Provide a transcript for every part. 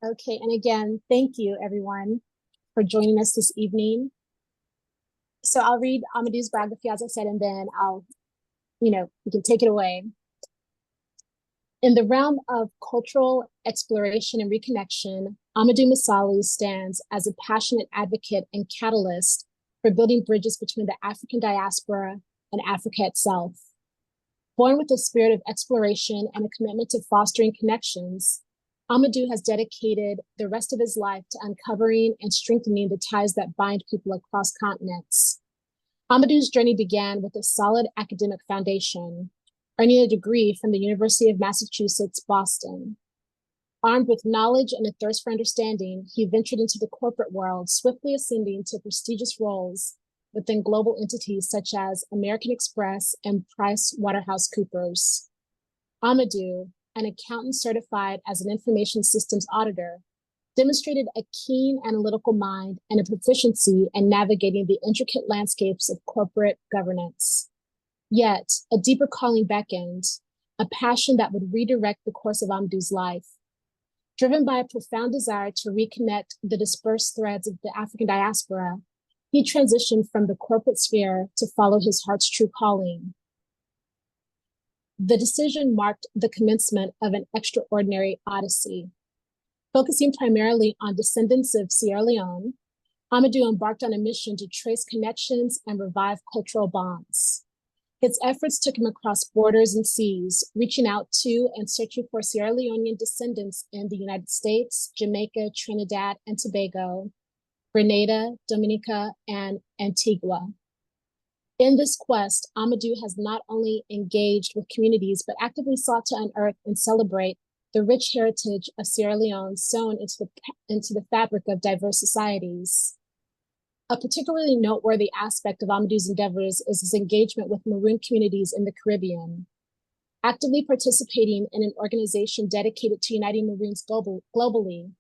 Okay, and again, thank you everyone for joining us this evening. So I'll read Amadu's biography, as I said, and then you can take it away. In the realm of cultural exploration and reconnection, Amadu Massally stands as a passionate advocate and catalyst for building bridges between the African diaspora and Africa itself. Born with a spirit of exploration and a commitment to fostering connections, Amadu has dedicated the rest of his life to uncovering and strengthening the ties that bind people across continents. Amadu's journey began with a solid academic foundation, earning a degree from the University of Massachusetts, Boston. Armed with knowledge and a thirst for understanding, he ventured into the corporate world, swiftly ascending to prestigious roles within global entities such as American Express and PricewaterhouseCoopers. Amadu, an accountant certified as an information systems auditor, demonstrated a keen analytical mind and a proficiency in navigating the intricate landscapes of corporate governance. Yet, a deeper calling beckoned, a passion that would redirect the course of Amadu's life. Driven by a profound desire to reconnect the dispersed threads of the African diaspora, he transitioned from the corporate sphere to follow his heart's true calling. The decision marked the commencement of an extraordinary odyssey. Focusing primarily on descendants of Sierra Leone, Amadu embarked on a mission to trace connections and revive cultural bonds. His efforts took him across borders and seas, reaching out to and searching for Sierra Leonean descendants in the United States, Jamaica, Trinidad and Tobago, Grenada, Dominica, and Antigua. In this quest, Amadu has not only engaged with communities, but actively sought to unearth and celebrate the rich heritage of Sierra Leone sewn into the fabric of diverse societies. A particularly noteworthy aspect of Amadu's endeavors is his engagement with maroon communities in the Caribbean. Actively participating in an organization dedicated to uniting Maroons globally,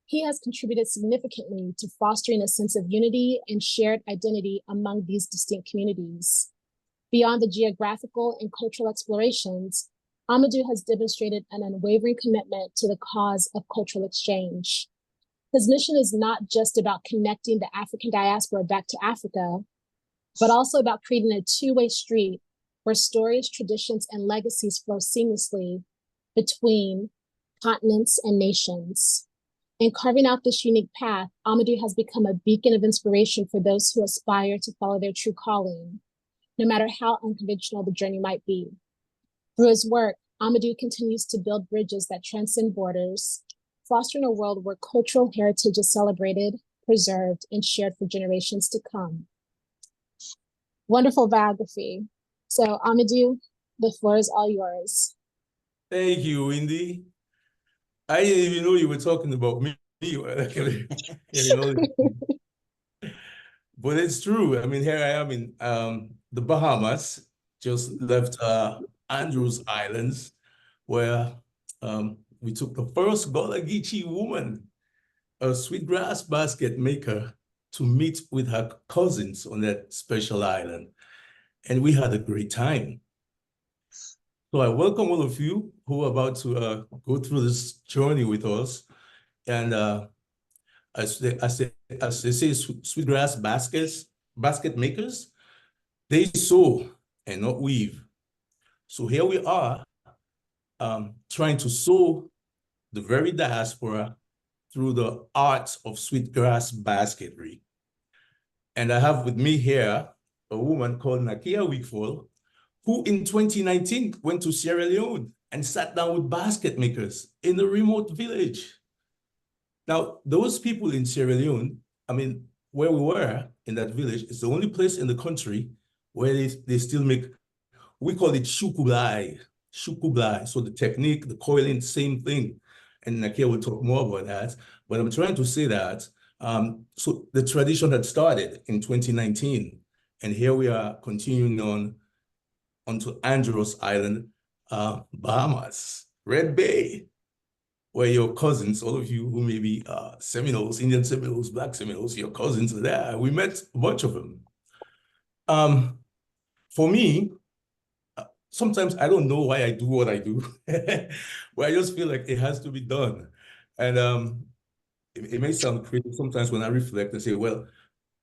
he has contributed significantly to fostering a sense of unity and shared identity among these distinct communities. Beyond the geographical and cultural explorations, Amadu has demonstrated an unwavering commitment to the cause of cultural exchange. His mission is not just about connecting the African diaspora back to Africa, but also about creating a two-way street where stories, traditions, and legacies flow seamlessly between continents and nations. In carving out this unique path, Amadu has become a beacon of inspiration for those who aspire to follow their true calling, no matter how unconventional the journey might be. Through his work, Amadu continues to build bridges that transcend borders, fostering a world where cultural heritage is celebrated, preserved, and shared for generations to come. Wonderful biography. So, Amadu, the floor is all yours. Thank you, Wendy. I didn't even know you were talking about me. But it's true. I mean, here I am in the Bahamas, just left Andros Islands, where we took the first Gullah Geechee woman, a sweetgrass basket maker, to meet with her cousins on that special island. And we had a great time. So I welcome all of you who are about to go through this journey with us. And as they say, sweetgrass basket makers, they sew and not weave. So here we are trying to sew the very diaspora through the art of sweetgrass basketry. And I have with me here a woman called Nakia Wigfall, who in 2019 went to Sierra Leone and sat down with basket makers in a remote village. Now, those people in Sierra Leone, I mean, where we were in that village, is the only place in the country where they still make, we call it shukublai. So the technique, the coiling, same thing. And Nakia will talk more about that. But I'm trying to say that, so the tradition had started in 2019, and here we are continuing on onto Andros Island, Bahamas, Red Bay, where your cousins, all of you who may be Seminoles, Indian Seminoles, Black Seminoles, your cousins are there. We met a bunch of them. For me, sometimes I don't know why I do what I do, but I just feel like it has to be done. And it may sound crazy sometimes when I reflect and say, well,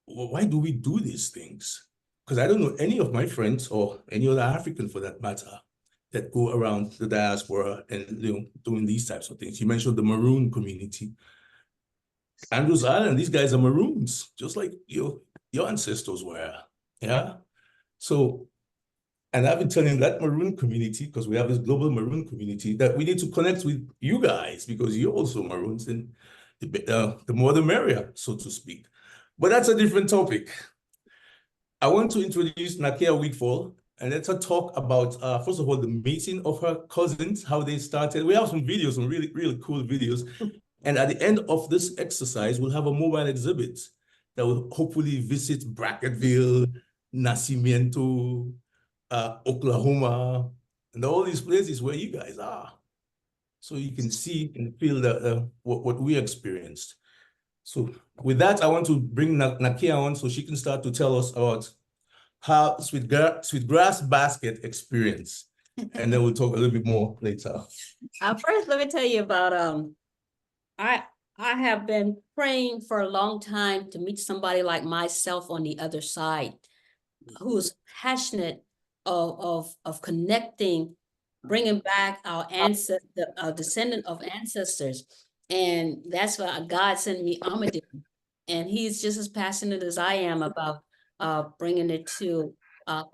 why do we do these things? Because I don't know any of my friends or any other African for that matter that go around the diaspora and doing these types of things. You mentioned the Maroon community. Andrews Island, these guys are Maroons, just like your ancestors were. Yeah. So, and I've been telling that Maroon community, because we have this global Maroon community, that we need to connect with you guys because you're also Maroons, and the more the merrier, so to speak. But that's a different topic. I want to introduce Nakia Wigfall, and let's talk about, first of all, the meeting of her cousins, how they started. We have some videos, some really, really cool videos. And at the end of this exercise, we'll have a mobile exhibit that will hopefully visit Brackettville, Nacimiento, Oklahoma, and all these places where you guys are. So you can see and feel what we experienced. So with that, I want to bring Nakia on so she can start to tell us about her sweetgrass basket experience. And then we'll talk a little bit more later. First, let me tell you about I have been praying for a long time to meet somebody like myself on the other side, who's passionate of connecting, bringing back our ancestor, our descendant of ancestors. And that's why God sent me Amadu. And he's just as passionate as I am about bringing the two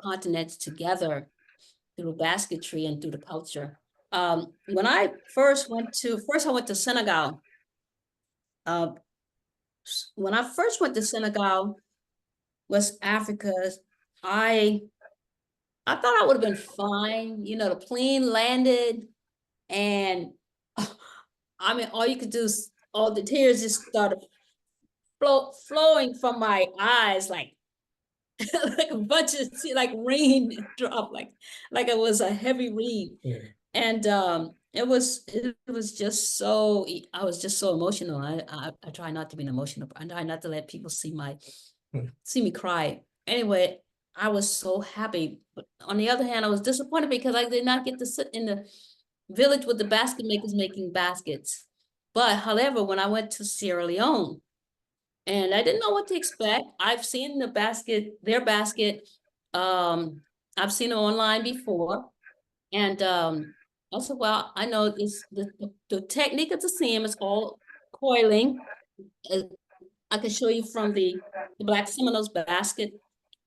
continents together through basketry and through the culture. When I first went to Senegal. When I first went to Senegal, West Africa, I thought I would have been fine. You know, the plane landed, and I mean, all you could do is all the tears just started flowing from my eyes, like like a bunch of like rain drop, like it was a heavy rain. Yeah. And it was just so, I was just so emotional. I try not to be emotional. I try not to let people see me cry. Anyway, I was so happy. But on the other hand, I was disappointed because I did not get to sit in the village with the basket makers making baskets. But however, when I went to Sierra Leone, and I didn't know what to expect. I've seen their basket. I've seen it online before. And I said, well, I know it's the technique is the same. It's all coiling. I can show you from the Black Seminoles basket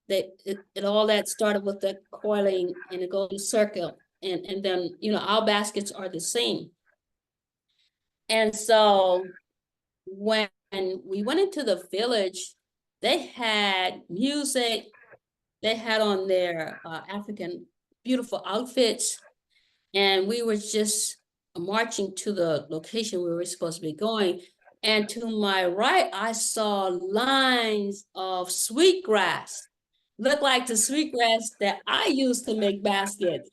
that it all that started with the coiling, and it goes in a circle. And then, you know, our baskets are the same. And so when we went into the village, they had music, they had on their African beautiful outfits, and we were just marching to the location we were supposed to be going. And to my right, I saw lines of sweetgrass, looked like the sweetgrass that I used to make baskets.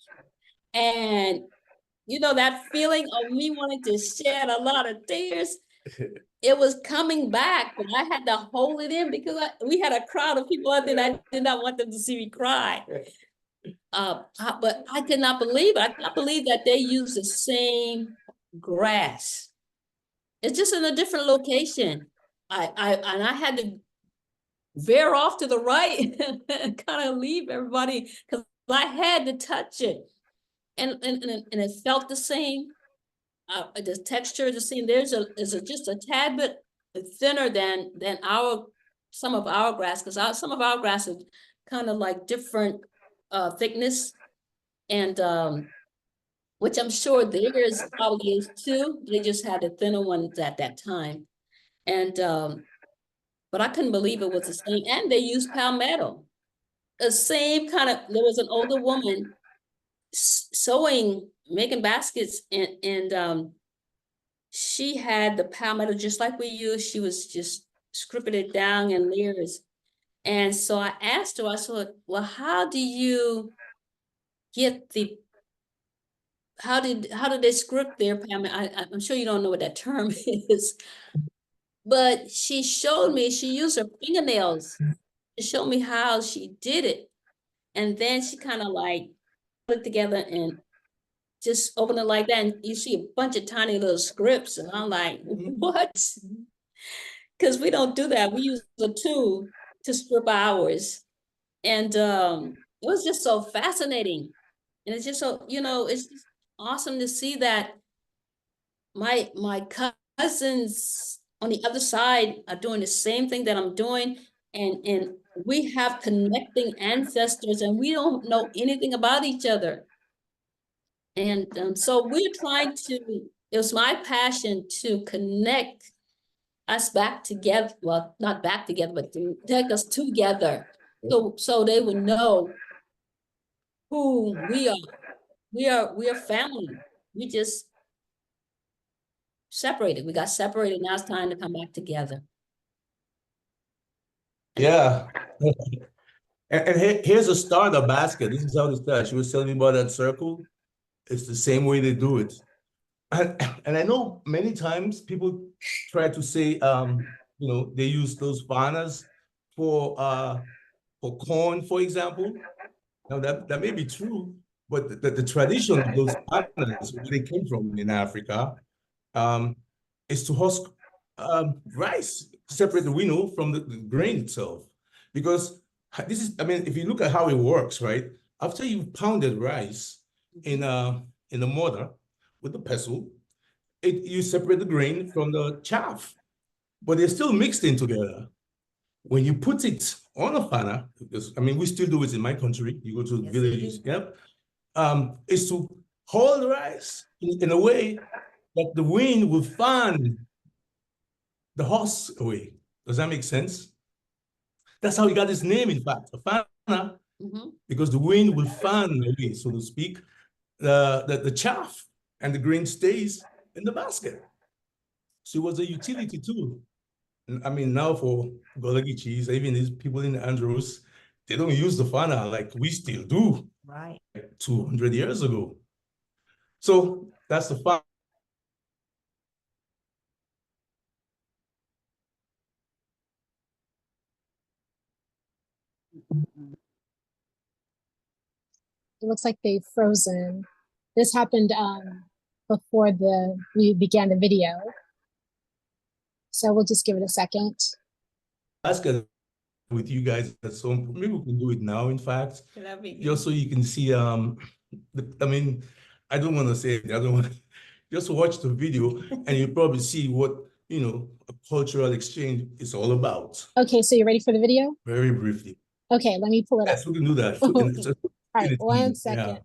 And you know, that feeling of me wanting to shed a lot of tears, it was coming back, but I had to hold it in because we had a crowd of people out there that I did not want them to see me cry. But I could not believe it. I could not believe that they use the same grass. It's just in a different location. I had to veer off to the right and kind of leave everybody because I had to touch it. And it felt the same. The texture is the same. There's just a tad bit thinner than some of our grass, because some of our grass is kind of like different thickness, and which I'm sure theirs probably is too. They just had the thinner ones at that time, and but I couldn't believe it was the same. And they used palmetto, the same kind of. There was an older woman sewing, making baskets, and she had the palmetto just like we use. She was just scripting it down in layers. And so I asked her, I said, well, how do you get how did they script their palmetto? I'm sure you don't know what that term is. But she showed me, she used her fingernails to show me how she did it. And then she kind of like put it together and just open it like that, and you see a bunch of tiny little scripts, and I'm like, what? Because we don't do that. We use a tool to strip ours. And it was just so fascinating. And it's just so, it's just awesome to see that my cousins on the other side are doing the same thing that I'm doing. And we have connecting ancestors, and we don't know anything about each other. And so we're trying to, it was my passion to connect us back together. Well, not back together, but to take us together. So they would know who we are. We are family. We just separated. We got separated. Now it's time to come back together. Yeah. And here's a starter basket. This is how it starts. She was telling me about that circle. It's the same way they do it. And I know many times people try to say, they use those fanas for corn, for example. Now that may be true, but the tradition of those fanas, where they came from in Africa, is to husk rice, separate the winnow from the grain itself. Because this is, I mean, if you look at how it works, right? After you've pounded rice in a mortar with a pestle, you separate the grain from the chaff, but they're still mixed in together. When you put it on a fanner, because I mean, we still do it in my country. You go to Yes, villages, yep. Is to hold the rice in a way that the wind will fan the horse away. Does that make sense? That's how he got his name, in fact, a fanner, because the wind will fan away, so to speak, the chaff, and the grain stays in the basket. So it was a utility tool. I mean, now for Golagi cheese, even these people in Andros, they don't use the fanner like we still do. Right. Like 200 years ago. So that's the fact. It looks like they've frozen. This happened before we began the video. So we'll just give it a second. Basket with you guys at some, maybe we can do it now, in fact, just so you can see, I mean, I don't want to say it, I don't want just watch the video and you'll probably see what, a cultural exchange is all about. Okay, so you're ready for the video? Very briefly. Okay, let me pull it up. Yes, we can do that. All right, 1 second. Yeah.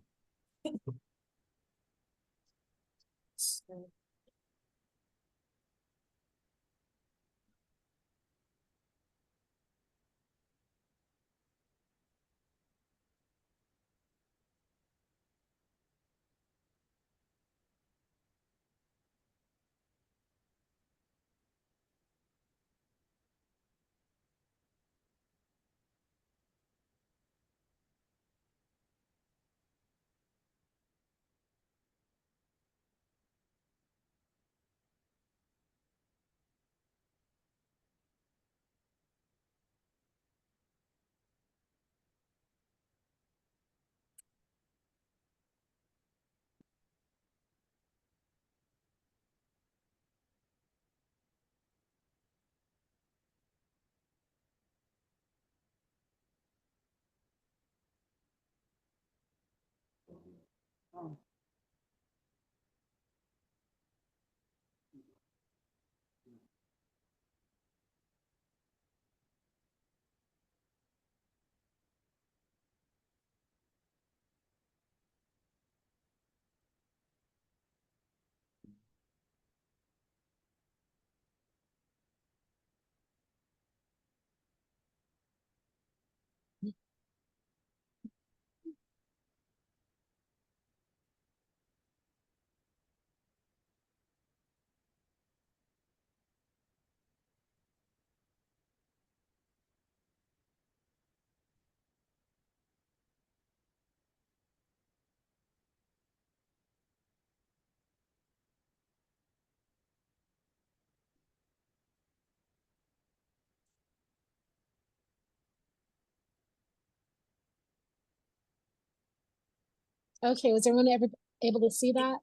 Okay, was everyone ever able to see that?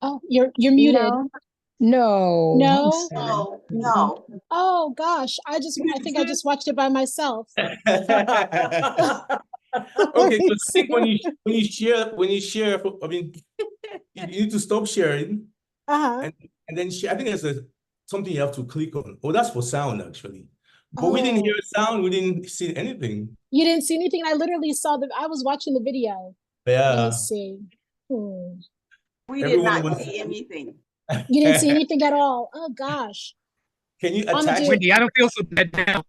Oh, you're muted. No. No? No. Oh gosh, I think I just watched it by myself. Okay, Let me because I see. think when you share, I mean, you need to stop sharing Uh-huh. and then share. I think there's something you have to click on. Oh, that's for sound actually. But we didn't hear Oh, sound. We didn't see anything. you didn't see anything? I literally saw I was watching the video. Let me Yeah. see. Hmm. We did Everyone not was. see anything. You didn't see anything at all. Oh gosh. Can you I'ma attach? do- Wendy, I don't feel so bad now.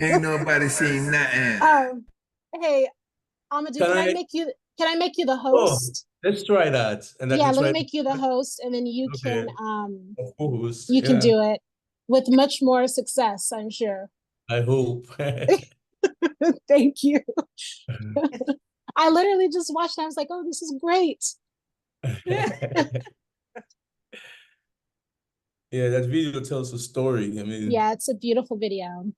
Ain't nobody seen nothing. Hey, Amadou, Can can I I- make you the Oh, host? let's try that. And I Yeah, can let me try. make you the host, and then you Okay. can Of course. you can yeah, do it with much more success, I'm sure. I hope. Thank you. I literally just watched and I was like, oh, this is great. Yeah, that video tells a story. I mean, Yeah, it's a beautiful video.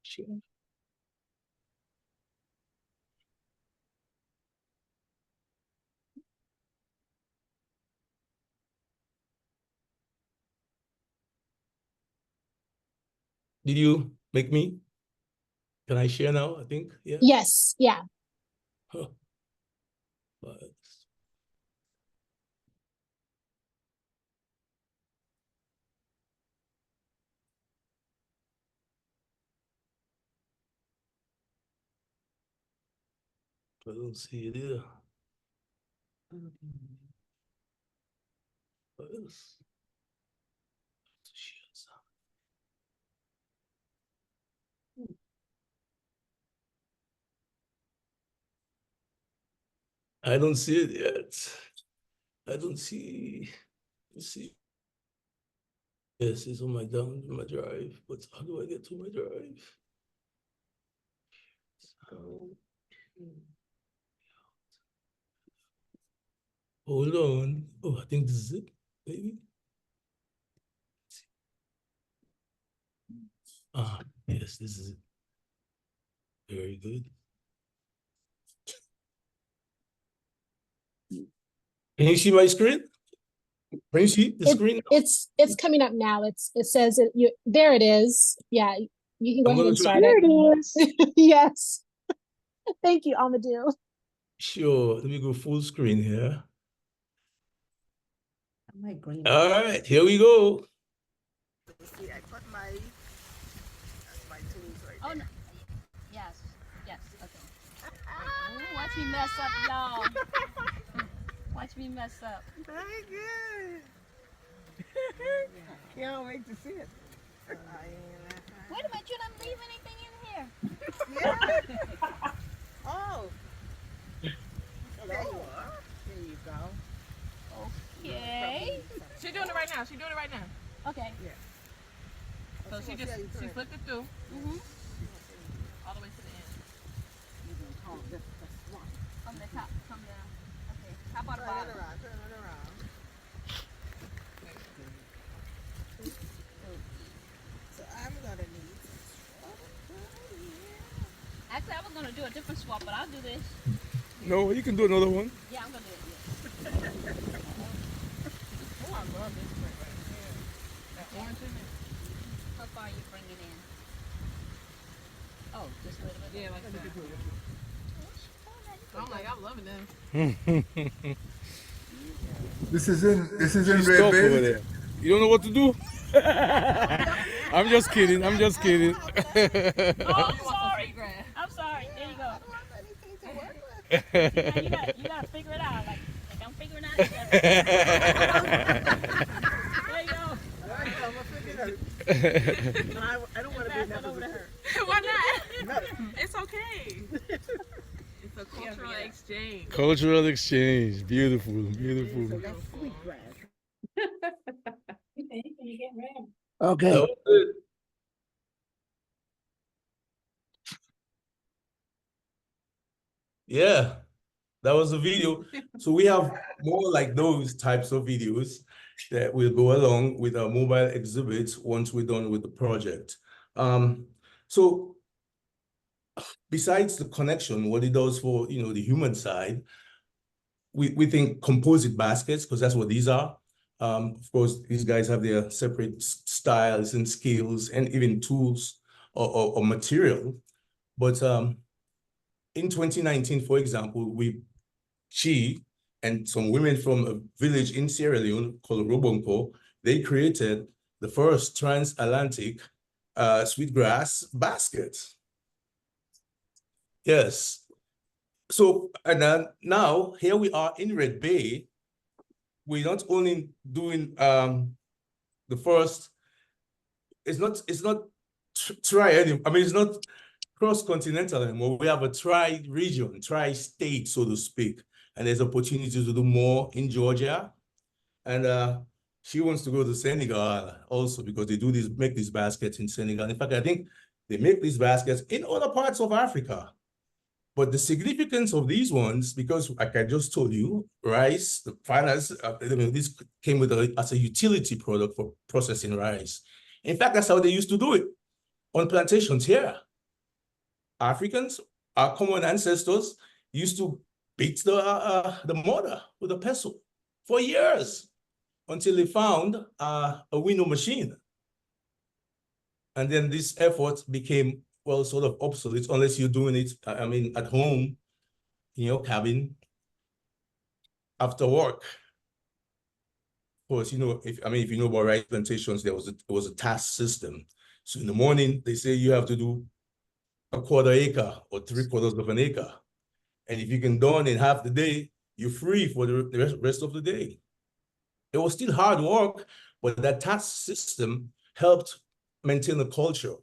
sure. Did you make me? Can I share now? I think, yeah. Yes, yeah. Huh. But I don't see it either. What else? To share some. I don't see it yet. I don't see. Let's see. Yes, it's on my drive. But how do I get to my drive? Hold on. Oh, I think this is it, maybe. Ah, yes, this is it. Very good. Can you see my screen? Can you see the screen? It's coming up now. It says there it is. Yeah, you can go I'm ahead gonna and try- start it. Yes. Thank you, Amadou. Sure. Let me go full screen here. My green. All right, here we go. See, I put my tools right Oh no. Yes. Yes. Okay. Ooh, watch me mess up, y'all. Watch me mess up. Very good. Can't wait to see it. Wait a minute, you didn't leave anything in here. Yeah. Oh. There you are. There you go. Okay. She's doing it right now. She's doing it right now. Okay. So she flipped it through all the way to the end. From the top, come down. Okay. How about the Turn it bottom? around. Turn it around. So I'm gonna need Actually, I was gonna do a different swap, but I'll do this. No, you can do another one. Yeah, I'm gonna do it. Oh, I love this print right here. That orange in it. How far are you bringing in? Oh, just a little bit. Yeah, like that. I'm like, I'm loving them. This is in She's red, stuck over baby. there. You don't know what to do? I'm just kidding. I'm just kidding. Oh, I'm sorry. I'm sorry. There you go. You gotta figure it out. Like I'm figuring out. There you go. I don't want to be in that position. Why not? It's okay. It's a cultural exchange. Cultural exchange. Beautiful. Beautiful. Okay. That was good. Yeah. That was a video. So we have more like those types of videos that will go along with our mobile exhibits once we're done with the project. So besides the connection, what it does for the human side, we think composite baskets, because that's what these are. Of course, these guys have their separate styles and skills and even tools or material. But in 2019, for example, she and some women from a village in Sierra Leone called Robonko, they created the first transatlantic sweetgrass basket. Yes. So, and then now here we are in Red Bay. We're not only doing the first, it's not it's not cross-continental anymore. We have a tri-region, tri-state, so to speak. And there's opportunity to do more in Georgia. And she wants to go to Senegal also, because they make these baskets in Senegal. In fact, I think they make these baskets in other parts of Africa. But the significance of these ones, because like I just told you, rice, the finance, this came with as a utility product for processing rice. In fact, that's how they used to do it on plantations here. Africans, our common ancestors, used to beat the mortar with a pestle for years until they found a winnow machine. And then this effort became, well, sort of obsolete unless you're doing it, at home, in your cabin, after work. Of course, if you know about rice plantations, there was a task system. So in the morning, they say you have to do a quarter acre or 3/4 of an acre. And if you can done in half the day, you're free for the rest of the day. It was still hard work, but that task system helped maintain the culture,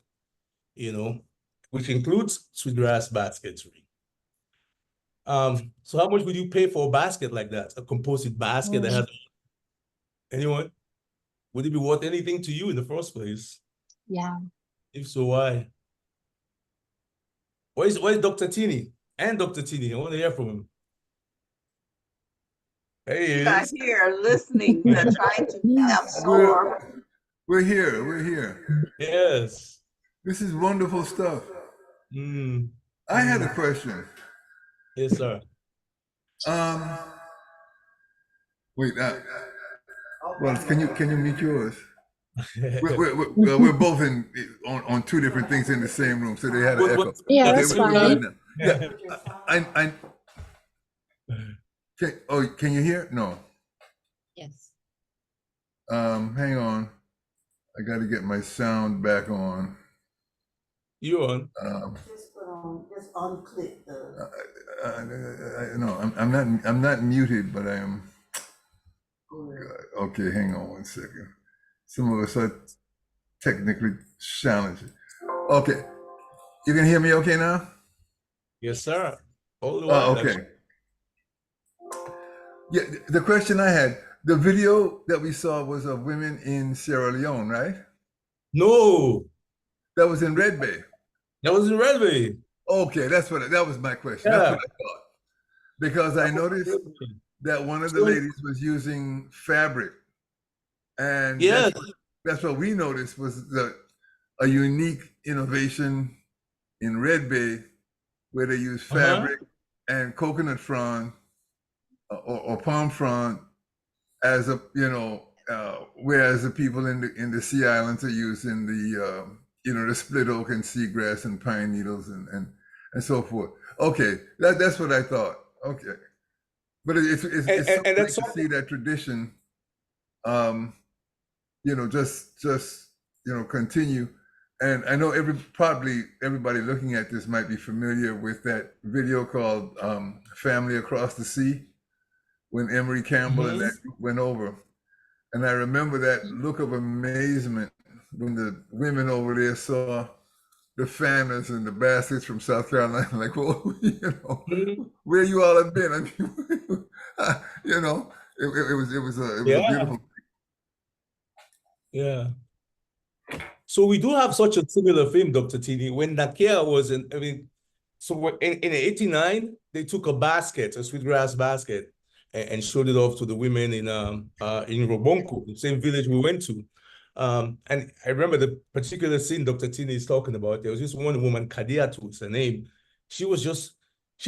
which includes sweetgrass basketry. So how much would you pay for a basket like that? A composite basket that has, anyone? Would it be worth anything to you in the first place? Yeah. If so, why? Where's Dr. Tini? And Dr. Tini, I want to hear from him. Hey, I'm here listening, trying to absorb. We're here. Yes. This is wonderful stuff. I had a question. Yes, sir. Wait, well, can you mute yours? We're both on two different things in the same room, so they had an echo. Yeah, that's fine. Yeah, can you hear? No. Yes. Hang on. I got to get my sound back on. You on? Just unclick the. No, I'm not muted, but I am. Okay, hang on one second. Some of us are technically challenged. Okay, you can hear me okay now? Yes, sir. All the way. Okay. Yeah, the question I had, the video that we saw was of women in Sierra Leone, right? No. That was in Red Bay. That was in Red Bay. Okay, that was my question. Yeah. That's what I thought. Because I noticed that one of the ladies was using fabric. And yes, that's what we noticed was a unique innovation in Red Bay where they use fabric and coconut frond or palm frond as a, whereas the people in the Sea Islands are using the split oak and seagrass and pine needles and so forth. Okay, that's what I thought. Okay, but it's so great to see that tradition, just continue. And I know probably everybody looking at this might be familiar with that video called "Family Across the Sea," when Emery Campbell and that group went over. And I remember that look of amazement when the women over there saw the fanners and the baskets from South Carolina, like, well, where you all have been. I mean, it was a beautiful. Yeah. So we do have such a similar film, Dr. Tini. When Nakia was So in 89, they took a basket, a sweetgrass basket, and showed it off to the women in Robonko, the same village we went to. And I remember the particular scene Dr. Tini is talking about. There was this one woman, Kadiatu is her name. She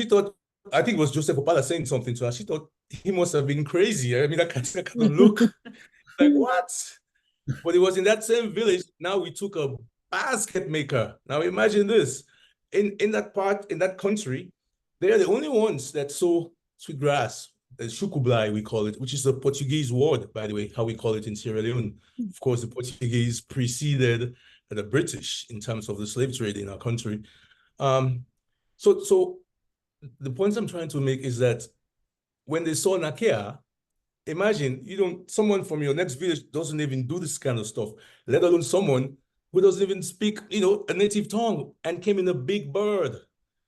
thought, I think it was Joseph Opala saying something to her. She thought he must have been crazy. I mean, that kind of look, like what? But it was in that same village. Now we took a basket maker. Now imagine this. In that country, they are the only ones that sow sweetgrass, chukublai we call it, which is a Portuguese word, by the way, how we call it in Sierra Leone. Of course, the Portuguese preceded the British in terms of the slave trade in our country. So the point I'm trying to make is that when they saw Nakia, imagine someone from your next village doesn't even do this kind of stuff, let alone someone who doesn't even speak, a native tongue, and came in a big bird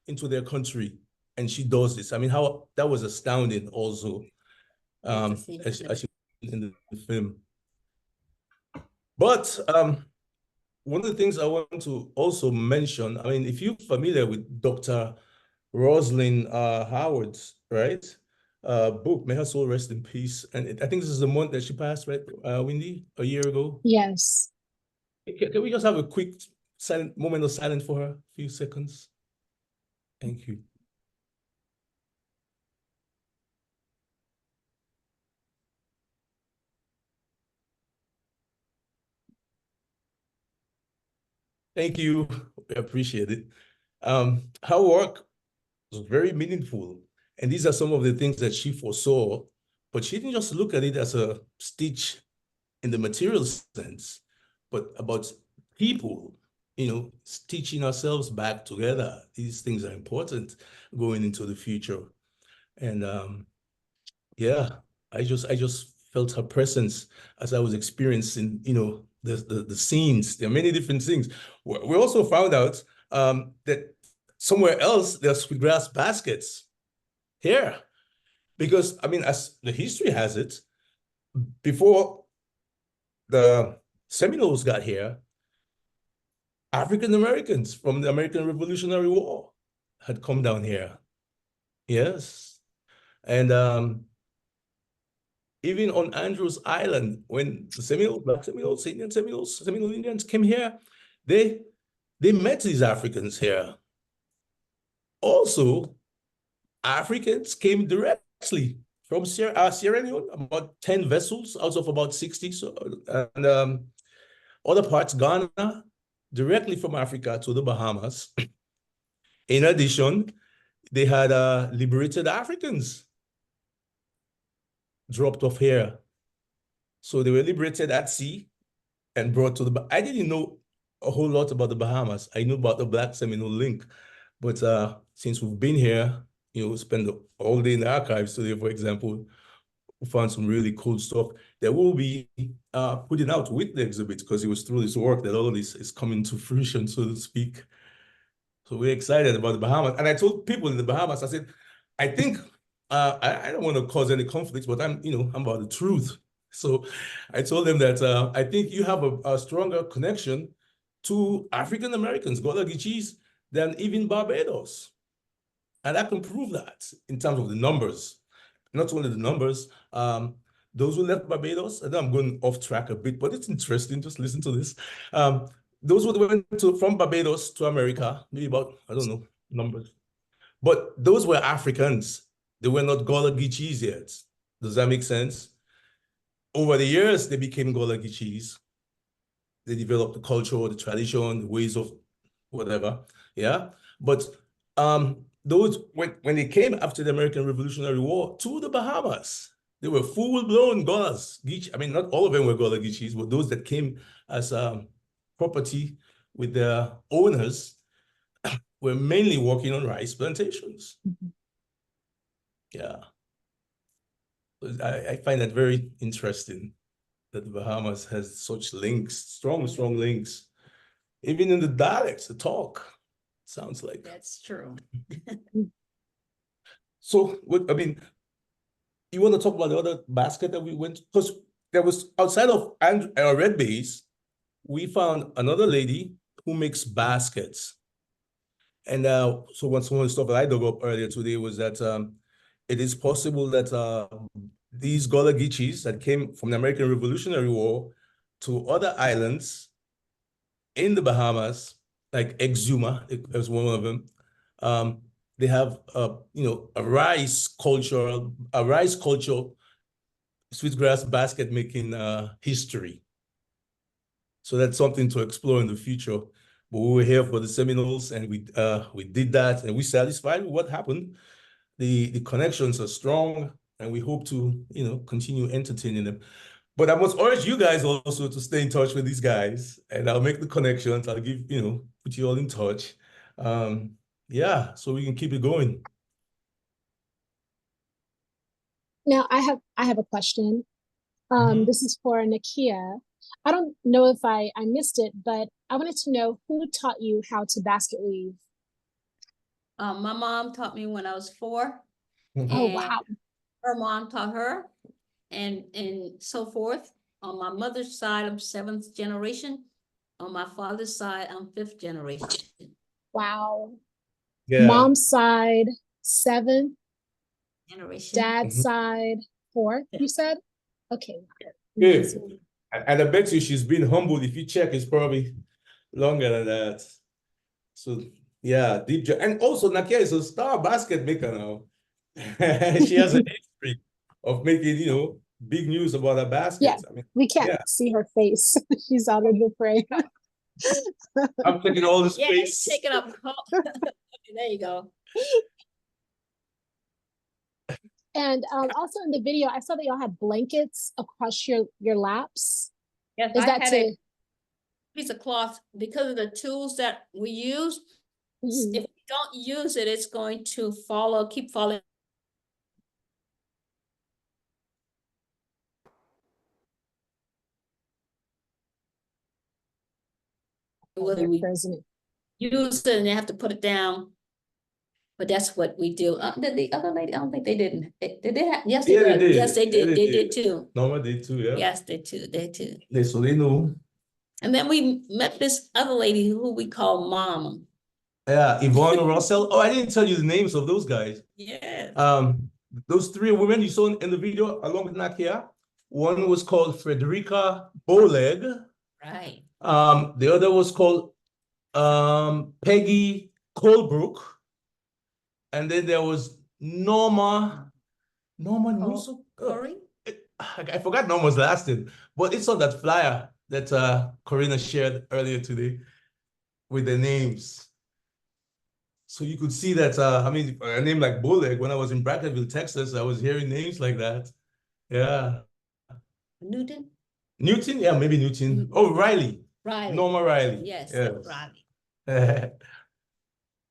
into their country, and she does this. I mean, how that was astounding also, as in the film. But one of the things I want to also mention, I mean, if you're familiar with Dr. Rosalind Howard's, right, book, may her soul rest in peace. And I think this is the month that she passed, right, Wendy, a year ago? Yes. Can we just have a quick moment of silence for her? A few seconds. Thank you. Thank you. We appreciate it. Her work was very meaningful. And these are some of the things that she foresaw, but she didn't just look at it as a stitch in the material sense, but about people, stitching ourselves back together. These things are important going into the future. And yeah, I just felt her presence as I was experiencing, the scenes. There are many different things. We also found out that somewhere else there's sweetgrass baskets here, because I mean, as the history has it, before the Seminoles got here, African Americans from the American Revolutionary War had come down here. Yes. And even on Andrews Island, when the Seminole Indians came here, they met these Africans here. Also, Africans came directly from Sierra Leone, about 10 vessels out of about 60. So, and other parts, Ghana, directly from Africa to the Bahamas. In addition, they had liberated Africans dropped off here. So they were liberated at sea and brought to the, I didn't know a whole lot about the Bahamas. I knew about the Black Seminole Link, but since we've been here, spend all day in the archives today, for example, we found some really cool stuff that we'll be putting out with the exhibit, because it was through this work that all of this is coming to fruition, so to speak. So we're excited about the Bahamas. And I told people in the Bahamas, I said, I think, I don't want to cause any conflicts, but I'm about the truth. So I told them that I think you have a stronger connection to African Americans, Gullah Geechees, than even Barbados. And I can prove that in terms of the numbers. Not only the numbers, those who left Barbados, and I'm going off track a bit, but it's interesting, just listen to this. Those who went from Barbados to America, maybe about, I don't know, numbers. But those were Africans. They were not Gullah Geechees yet. Does that make sense? Over the years, they became Gullah Geechees. They developed the culture, the tradition, the ways of whatever, yeah? But those, when they came after the American Revolutionary War to the Bahamas, they were full-blown Gullahs. I mean, not all of them were Gullah Geechees, but those that came as property with their owners were mainly working on rice plantations. Mm-hmm. Yeah. I find that very interesting that the Bahamas has such links, strong links. Even in the dialects, the talk sounds like. That's true. So, I mean, you want to talk about the other basket that we went to? Because there was, outside of Red Base, we found another lady who makes baskets. And so one of the stuff that I dug up earlier today was that it is possible that these Gullah Geechees that came from the American Revolutionary War to other islands in the Bahamas, like Exuma is one of them. They have a rice culture, sweetgrass basket making history. So that's something to explore in the future. But we were here for the Seminoles, and we did that, and we're satisfied with what happened. The connections are strong, and we hope to continue entertaining them. But I must urge you guys also to stay in touch with these guys, and I'll make the connections. I'll give put you all in touch. Yeah, so we can keep it going. Now I have a question. Mhm. This is for Nakia. I don't know if I missed it, but I wanted to know who taught you how to basket weave. My mom taught me when I was 4. Oh, and wow. her mom taught her, and so forth. On my mother's side, I'm 7th generation. On my father's side, I'm 5th generation. Wow. Yeah. Mom's side, 7th. Generation. Dad's side, 4th, you said? Okay. Good. Amazing. And I bet you she's been humbled. If you check, it's probably longer than that. So yeah, deep job. And also Nakia is a star basket maker now. She has a history of making, big news about her baskets. Yeah, I mean, we can't yeah. see her face. She's out of the frame. I'm taking all the Yeah, space. it's taking up. There you go. And also in the video, I saw that y'all had blankets across your laps. Yes, Is I that had to a piece of cloth because of the tools that we use. Mhm. If we don't use it, it's going to keep falling. Whether we frozen? use it and they have to put it down. But that's what we do. Did the other lady? I don't think they didn't. Did they have? Yes, they Yeah, they did. did. Yes, they Yeah, did. they They did. did too. Norma did too, yeah. Yes, they too. They too. So they know. And then we met this other lady who we call Mom. Yeah, Yvonne Russell. Oh, I didn't tell you the names of those guys. Yes. Those 3 women you saw in the video along with Nakia. One was called Frederica Bowleg. Right. The other was called Peggy Colebrook. And then there was Norma Newsom. Corey? I forgot Norma's last name, but it's on that flyer that Corina shared earlier today with the names. So you could see that, a name like Bowleg, when I was in Brackettville, Texas, I was hearing names like that. Yeah. Newton? Newton? Yeah, maybe Newton. Oh, Riley. Riley. Norma Riley. Yes, Yes. Riley.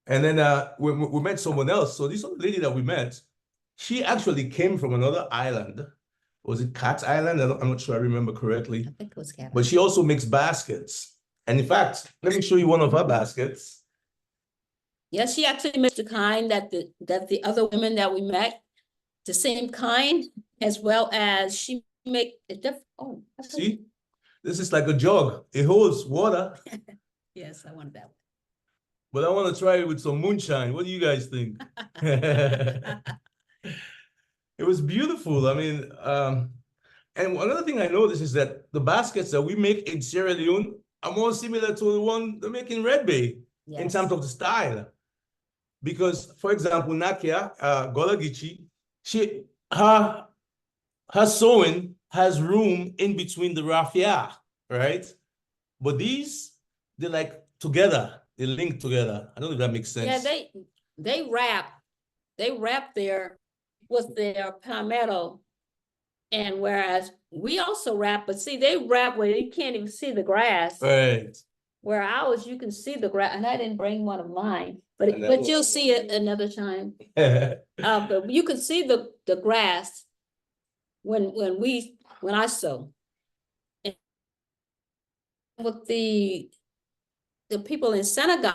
And then we met someone else. So this other lady that we met, she actually came from another island. Was it Cat Island? I'm not sure I remember correctly. I think it was Cat. But she also makes baskets. And in fact, let me show you one of her baskets. Yes, she actually makes the kind that the other women that we met, the same kind, as well as she make a different. Oh, see, this is like a jug. It holds water. Yes, I wanted that one. But I want to try it with some moonshine. What do you guys think? It was beautiful. I mean, and another thing I noticed is that the baskets that we make in Sierra Leone are more similar to the one they make in Red Bay in terms of the style. Because, for example, Nakia, Gullah Geechee, her sewing has room in between the raffia, right? But these, they're like together. They link together. I don't know if that makes sense. Yeah, they wrap there with their palmetto, and whereas we also wrap, but see, they wrap where you can't even see the grass. Right. Where ours, you can see the grass, and I didn't bring one of mine, but you'll see it another time. But you can see the grass when I sew. And with the people in Senegal,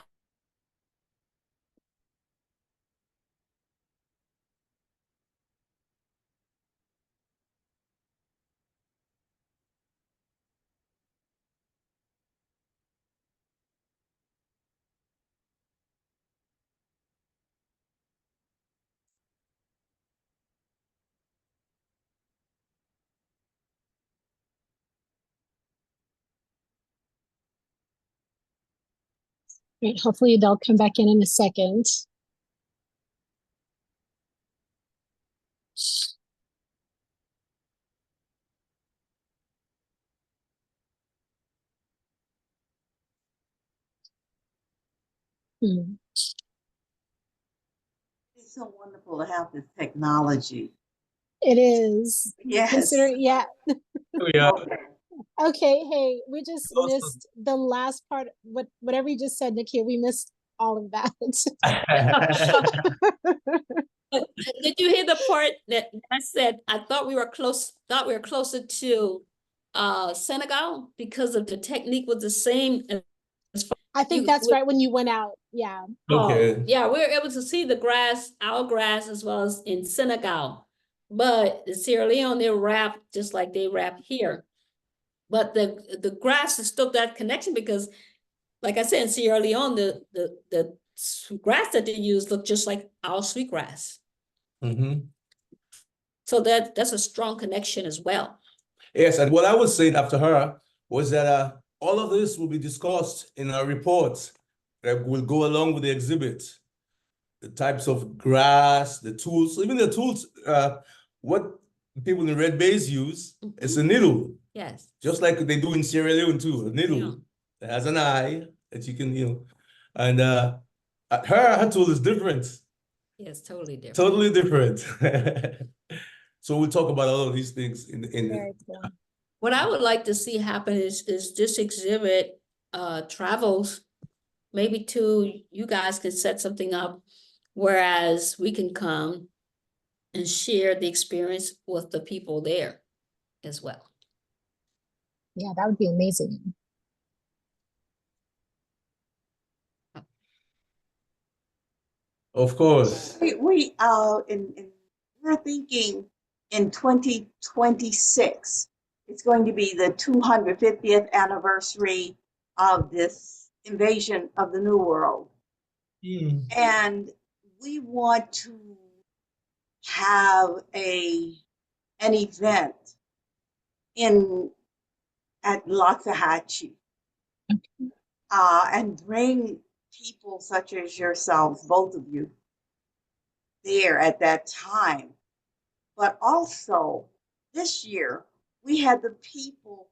Right, hopefully they'll come back in a second. Hmm. It's so wonderful to have this technology. It is. Yes. Consider, yeah. Yeah. Okay, hey, we just Awesome. missed the last part. Whatever you just said, Nakia, we missed all of that. Did you hear the part that I said, I thought we were closer to Senegal because of the technique was the same as far I think you that's with- right when you went out. Yeah. Okay. Yeah, we were able to see the grass, our grass, as well as in Senegal. But in Sierra Leone, they wrap just like they wrap here. But the grass is still that connection because, like I said, in Sierra Leone, the grass that they use look just like our sweetgrass. Mm-hmm. So that's a strong connection as well. Yes, and what I was saying after her was that all of this will be discussed in our reports that will go along with the exhibit. The types of grass, the tools, even the tools, what people in Red Base use is a needle, Yes. just like they do in Sierra Leone too, a needle Yeah. that has an eye that you can, and her tool is different, Yes, totally different. totally different. So we'll talk about all of these things Very cool. What I would like to see happen is this exhibit travels maybe to you guys could set something up, whereas we can come and share the experience with the people there as well. Yeah, that would be amazing. Of course. We're thinking in 2026, it's going to be the 250th anniversary of this invasion of the New World. And we want to have an event at Loxahatchee and bring people such as yourselves, both of you, there at that time. But also this year, we had the people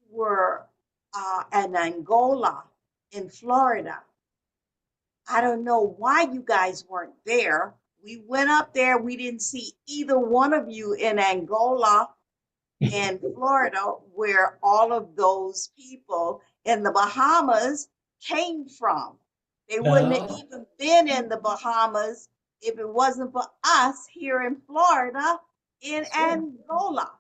who were in Angola, in Florida. I don't know why you guys weren't there. We went up there. We didn't see either one of you in Angola and Florida, where all of those people in the Bahamas came from. They wouldn't have even been in the Bahamas if it wasn't for us here in Florida, in Angola,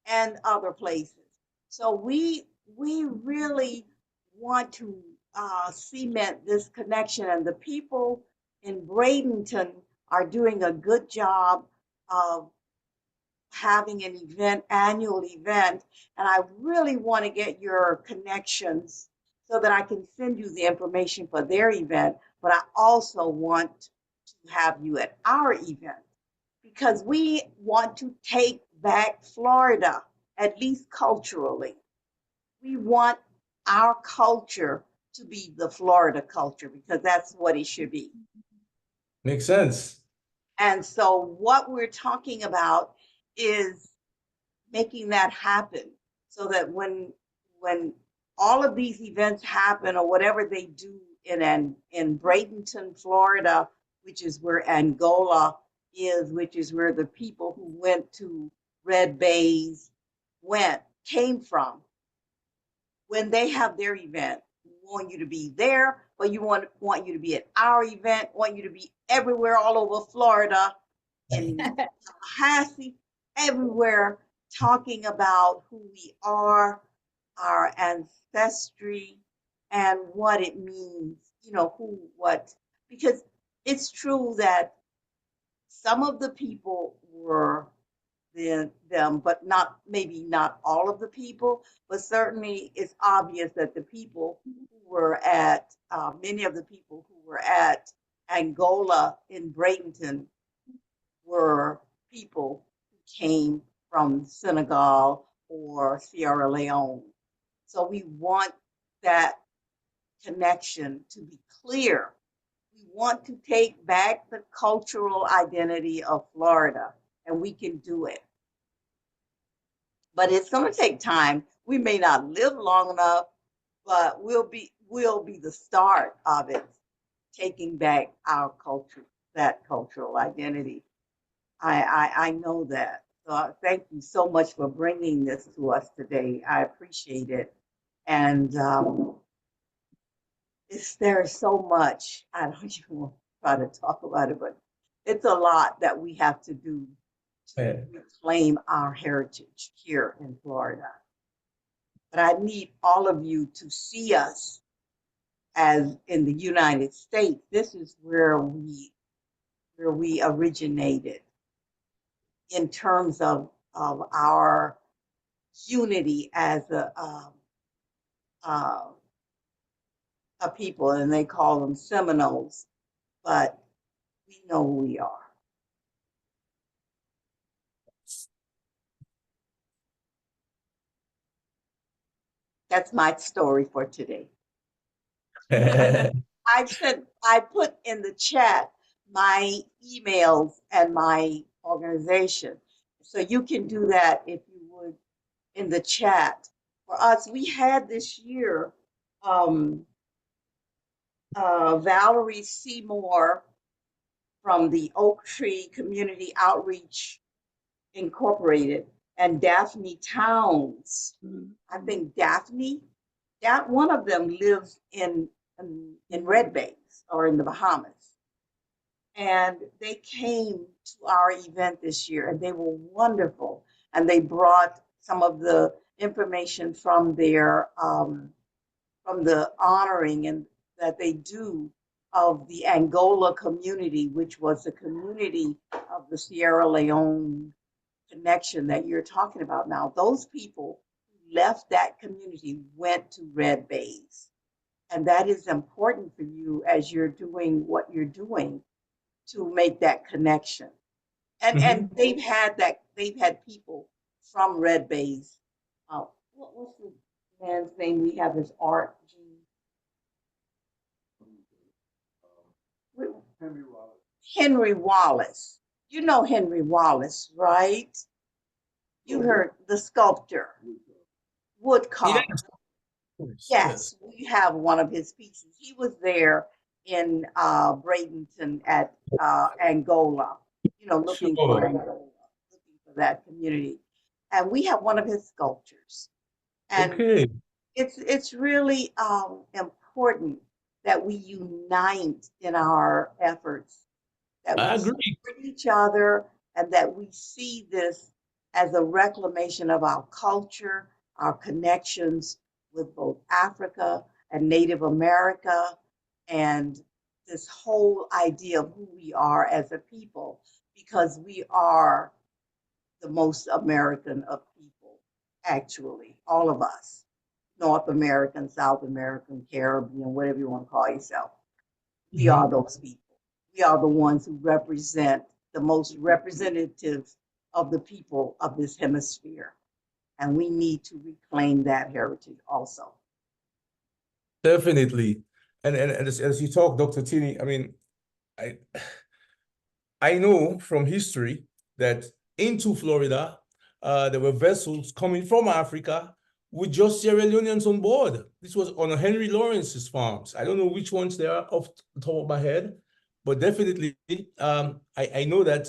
and other places. So we really want to cement this connection, and the people in Bradenton are doing a good job of having an annual event, and I really want to get your connections so that I can send you the information for their event, but I also want to have you at our event because we want to take back Florida, at least culturally. We want our culture to be the Florida culture because that's what it should be. Makes sense. And so what we're talking about is making that happen so that when all of these events happen or whatever they do in Bradenton, Florida, which is where Angola is, which is where the people who went to Red Bays came from. When they have their event, we want you to be there, but you want you to be at our event, want you to be everywhere all over Florida, in Tallahassee, everywhere, talking about who we are, our ancestry, and what it means, because it's true that some of the people were them, but maybe not all of the people, but certainly it's obvious that the people who were at, many of the people who were at Angola in Bradenton were people who came from Senegal or Sierra Leone. So we want that connection to be clear. We want to take back the cultural identity of Florida, and we can do it. But it's going to take time. We may not live long enough, but we'll be the start of it, taking back our culture, that cultural identity. I know that. So thank you so much for bringing this to us today. I appreciate it. And there's so much. I don't even want to try to talk about it, but it's a lot that we have to do to reclaim our heritage here in Florida. But I need all of you to see us as in the United States. This is where we originated in terms of our unity as a people, and they call them Seminoles, but we know who we are. That's my story for today. I put in the chat my emails and my organization. So you can do that if you would in the chat. For us, we had this year Valerie Seymour from the Oak Tree Community Outreach Incorporated and Daphne Towns. I think Daphne, one of them lives in Red Banks or in the Bahamas. And they came to our event this year and they were wonderful. And they brought some of the information from their, from the honoring and that they do of the Angola community, which was the community of the Sierra Leone connection that you're talking about now. Those people who left that community went to Red Bays. And that is important for you as you're doing what you're doing to make that connection. And they've had people from Red Bays. What's the man's name we have as Art? Henry Wallace. You know Henry Wallace, right? You heard the sculptor, woodcarver. Yes, we have one of his pieces. He was there in Bradenton at Angola, looking for Angola, looking for that community. And we have one of his sculptures. And it's really important that we unite in our efforts, that we support each other, and that we see this as a reclamation of our culture, our connections with both Africa and Native America, and this whole idea of who we are as a people, because we are the most American of people, actually, all of us. North American, South American, Caribbean, whatever you want to call yourself. We are those people. We are the ones who represent the most representative of the people of this hemisphere. And we need to reclaim that heritage also. Definitely. And as you talk, Dr. Tini, I mean, I know from history that into Florida, there were vessels coming from Africa with just Sierra Leoneans on board. This was on Henry Lawrence's farms. I don't know which ones they are off the top of my head, but definitely I know that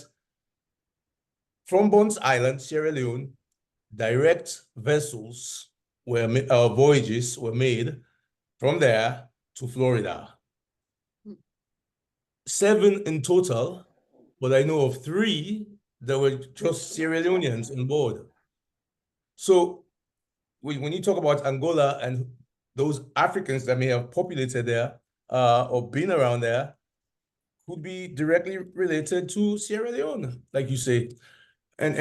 from Bones Island, Sierra Leone, direct vessels were voyages were made from there to Florida. 7 in total, but I know of 3 that were just Sierra Leoneans on board. So when you talk about Angola and those Africans that may have populated there or been around there, could be directly related to Sierra Leone, like you say. And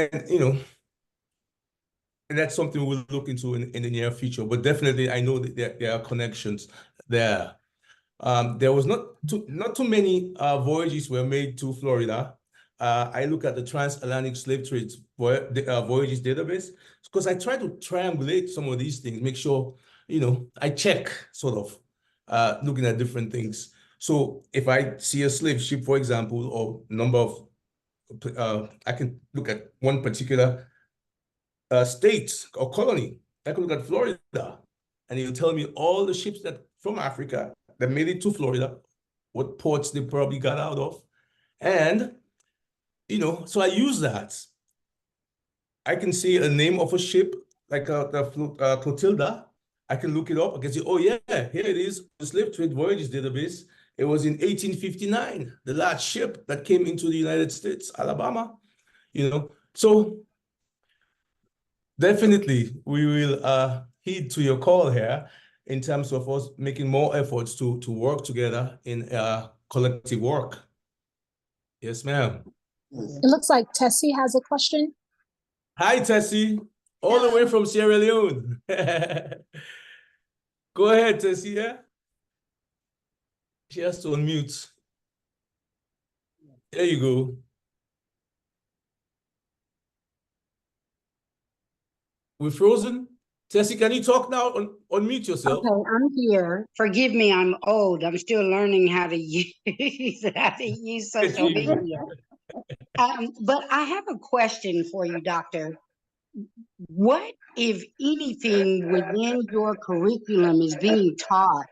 and that's something we'll look into in the near future. But definitely, I know that there are connections there. There was not too many voyages were made to Florida. I look at the transatlantic slave trade voyages database because I try to triangulate some of these things, make sure I check sort of looking at different things. So if I see a slave ship, for example, or number of, I can look at one particular state or colony. I can look at Florida, and it'll tell me all the ships that from Africa that made it to Florida, what ports they probably got out of. And, so I use that. I can see a name of a ship, like the Clotilda. I can look it up. I can say, oh yeah, here it is, the Slave Trade Voyages database. It was in 1859, the last ship that came into the United States, Alabama. So definitely we will heed to your call here in terms of us making more efforts to work together in collective work. Yes, ma'am. It looks like Tessie has a question. Hi, Tessie, all the way from Sierra Leone. Go ahead, Tessie. Yeah? She has to unmute. There you go. We're frozen. Tessie, can you talk now? Unmute yourself. Okay, I'm here. Forgive me, I'm old. I'm still learning how to use social media. But I have a question for you, Doctor. What, if anything, within your curriculum is being taught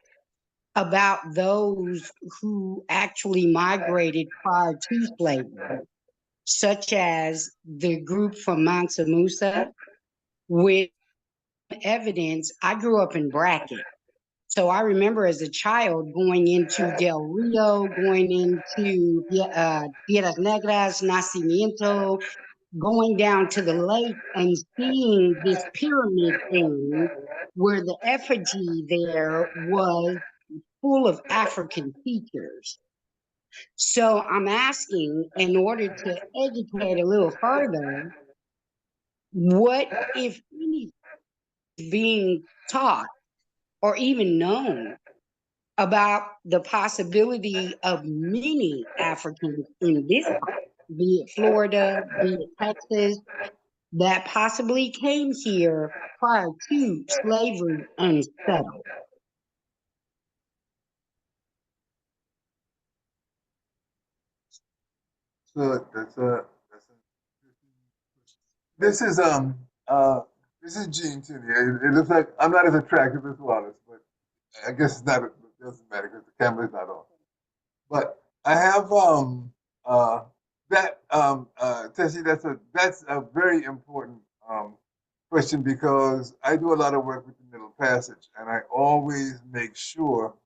about those who actually migrated prior to slavery, such as the group from Mansa Musa? With evidence, I grew up in Brackett. So I remember as a child going into Del Rio, going into Piedras Negras, Nacimiento, going down to the lake and seeing this pyramid thing where the effigy there was full of African features. So I'm asking, in order to educate a little further, what, if any, is being taught or even known about the possibility of many Africans in this, be it Florida, be it Texas, that possibly came here prior to slavery and settled? So this is Gene Tinney. It looks like I'm not as attractive as Wallace, but I guess it's not. It doesn't matter because the camera's not on. But I have Tessie. That's a very important question, because I do a lot of work with the Middle Passage, and I always make sure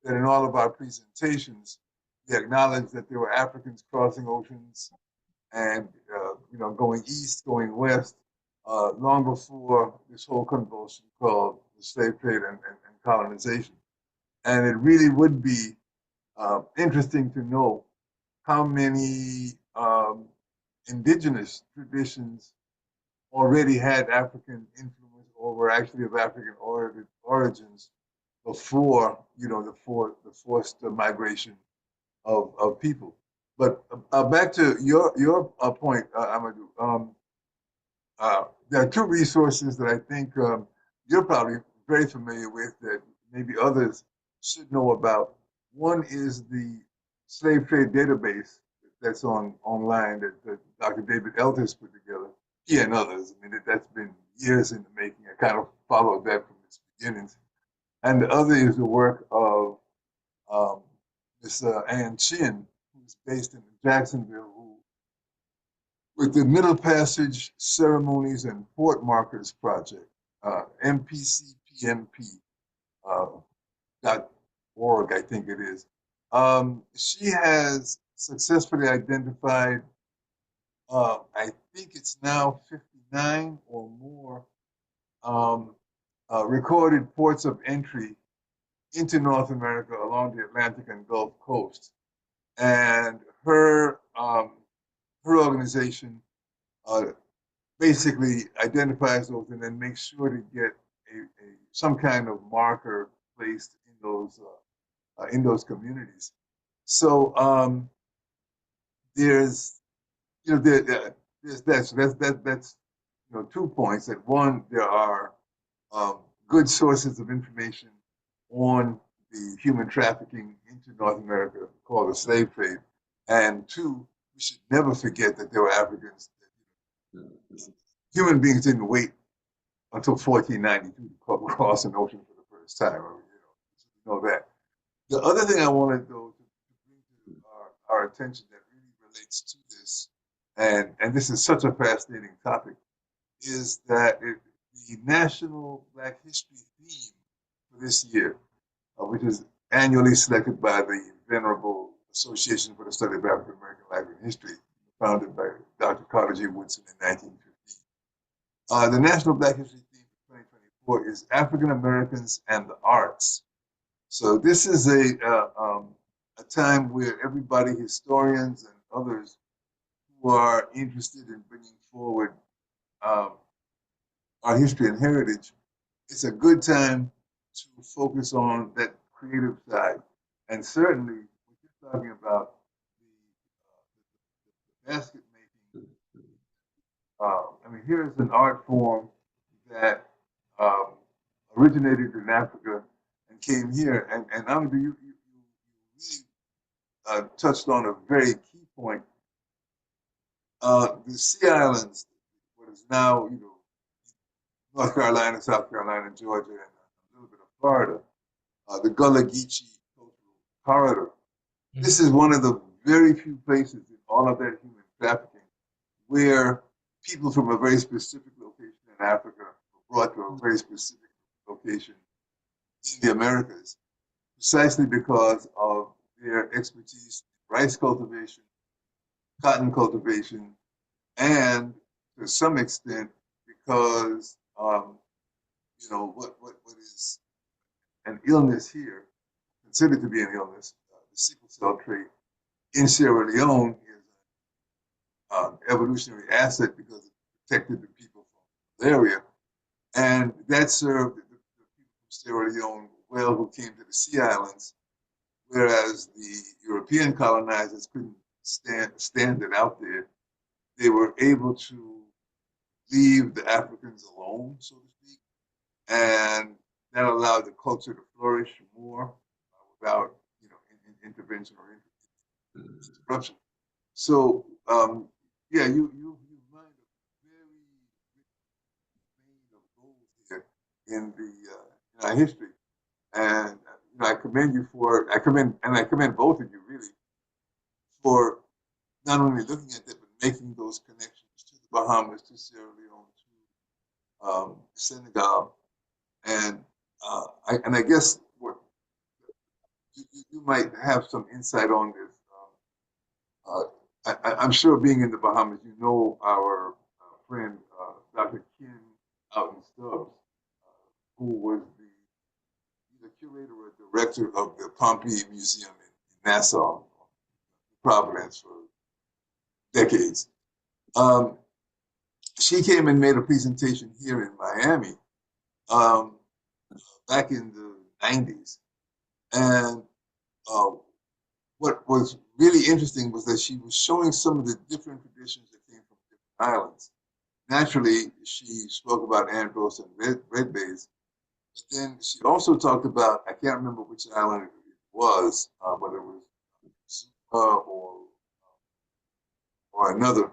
that in all of our presentations we acknowledge that there were Africans crossing oceans and going east, going west, long before this whole convulsion called the slave trade and colonization. And it really would be interesting to know how many indigenous traditions already had African influence or were actually of African origins before the forced migration of people. But back to your point, Amadou. There are two resources that I think you're probably very familiar with that maybe others should know about. One is the slave trade database that's online that Dr. David Eltis put together. He and others. I mean, that's been years in the making. I kind of followed that from its beginnings. And the other is the work of Miss Ann Chin, who's based in Jacksonville, who, with the Middle Passage Ceremonies and Port Markers Project, MPCPMP.org, I think it is. She has successfully identified, I think it's now 59 or more recorded ports of entry into North America along the Atlantic and Gulf Coast. And her organization basically identifies those and then makes sure to get some kind of marker placed in those communities. So there's that's 2 points. That one, there are good sources of information on the human trafficking into North America called the slave trade. And two, we should never forget that there were Africans. Human beings didn't wait until 1492 to cross an ocean for the first time. You know that. The other thing I wanted, though, to bring to our attention that really relates to this, and this is such a fascinating topic, is that the National Black History theme for this year, which is annually selected by the Venerable Association for the Study of African American Life and History, founded by Dr. Carter G. Woodson in 1915. The National Black History theme for 2024 is African Americans and the Arts. So this is a time where everybody, historians and others who are interested in bringing forward our history and heritage, it's a good time to focus on that creative side. And certainly, what you're talking about, the basket making, I mean, here is an art form that originated in Africa and came here. And Amadu, you really touched on a very key point. The Sea Islands, what is now, North Carolina, South Carolina, Georgia, and a little bit of Florida, the Gullah Geechee Cultural Corridor. This is one of the very few places in all of that human trafficking where people from a very specific location in Africa were brought to a very specific location in the Americas, precisely because of their expertise in rice cultivation, cotton cultivation, and to some extent because what is an illness here, considered to be an illness, the sickle cell trait in Sierra Leone is an evolutionary asset because it protected the people from malaria, and that served the people from Sierra Leone well who came to the Sea Islands, whereas the European colonizers couldn't stand it out there. They were able to leave the Africans alone, so to speak, and that allowed the culture to flourish more without, intervention or interruption. So, yeah, you mined a very rich vein of gold here in our history, and I commend you for it. I commend both of you really for not only looking at that but making those connections to the Bahamas, to Sierra Leone, to Senegal, and I guess what you might have some insight on this. I'm sure being in the Bahamas, you know our friend Dr. Ken out in Stubbs, who was the curator or director of the Pompeii Museum in Nassau, Providence, for decades. She came and made a presentation here in Miami back in the 90s. And what was really interesting was that she was showing some of the different traditions that came from different islands. Naturally, she spoke about Andros and Red Bays, but then she also talked about, I can't remember which island it was, whether it was Zuma or another,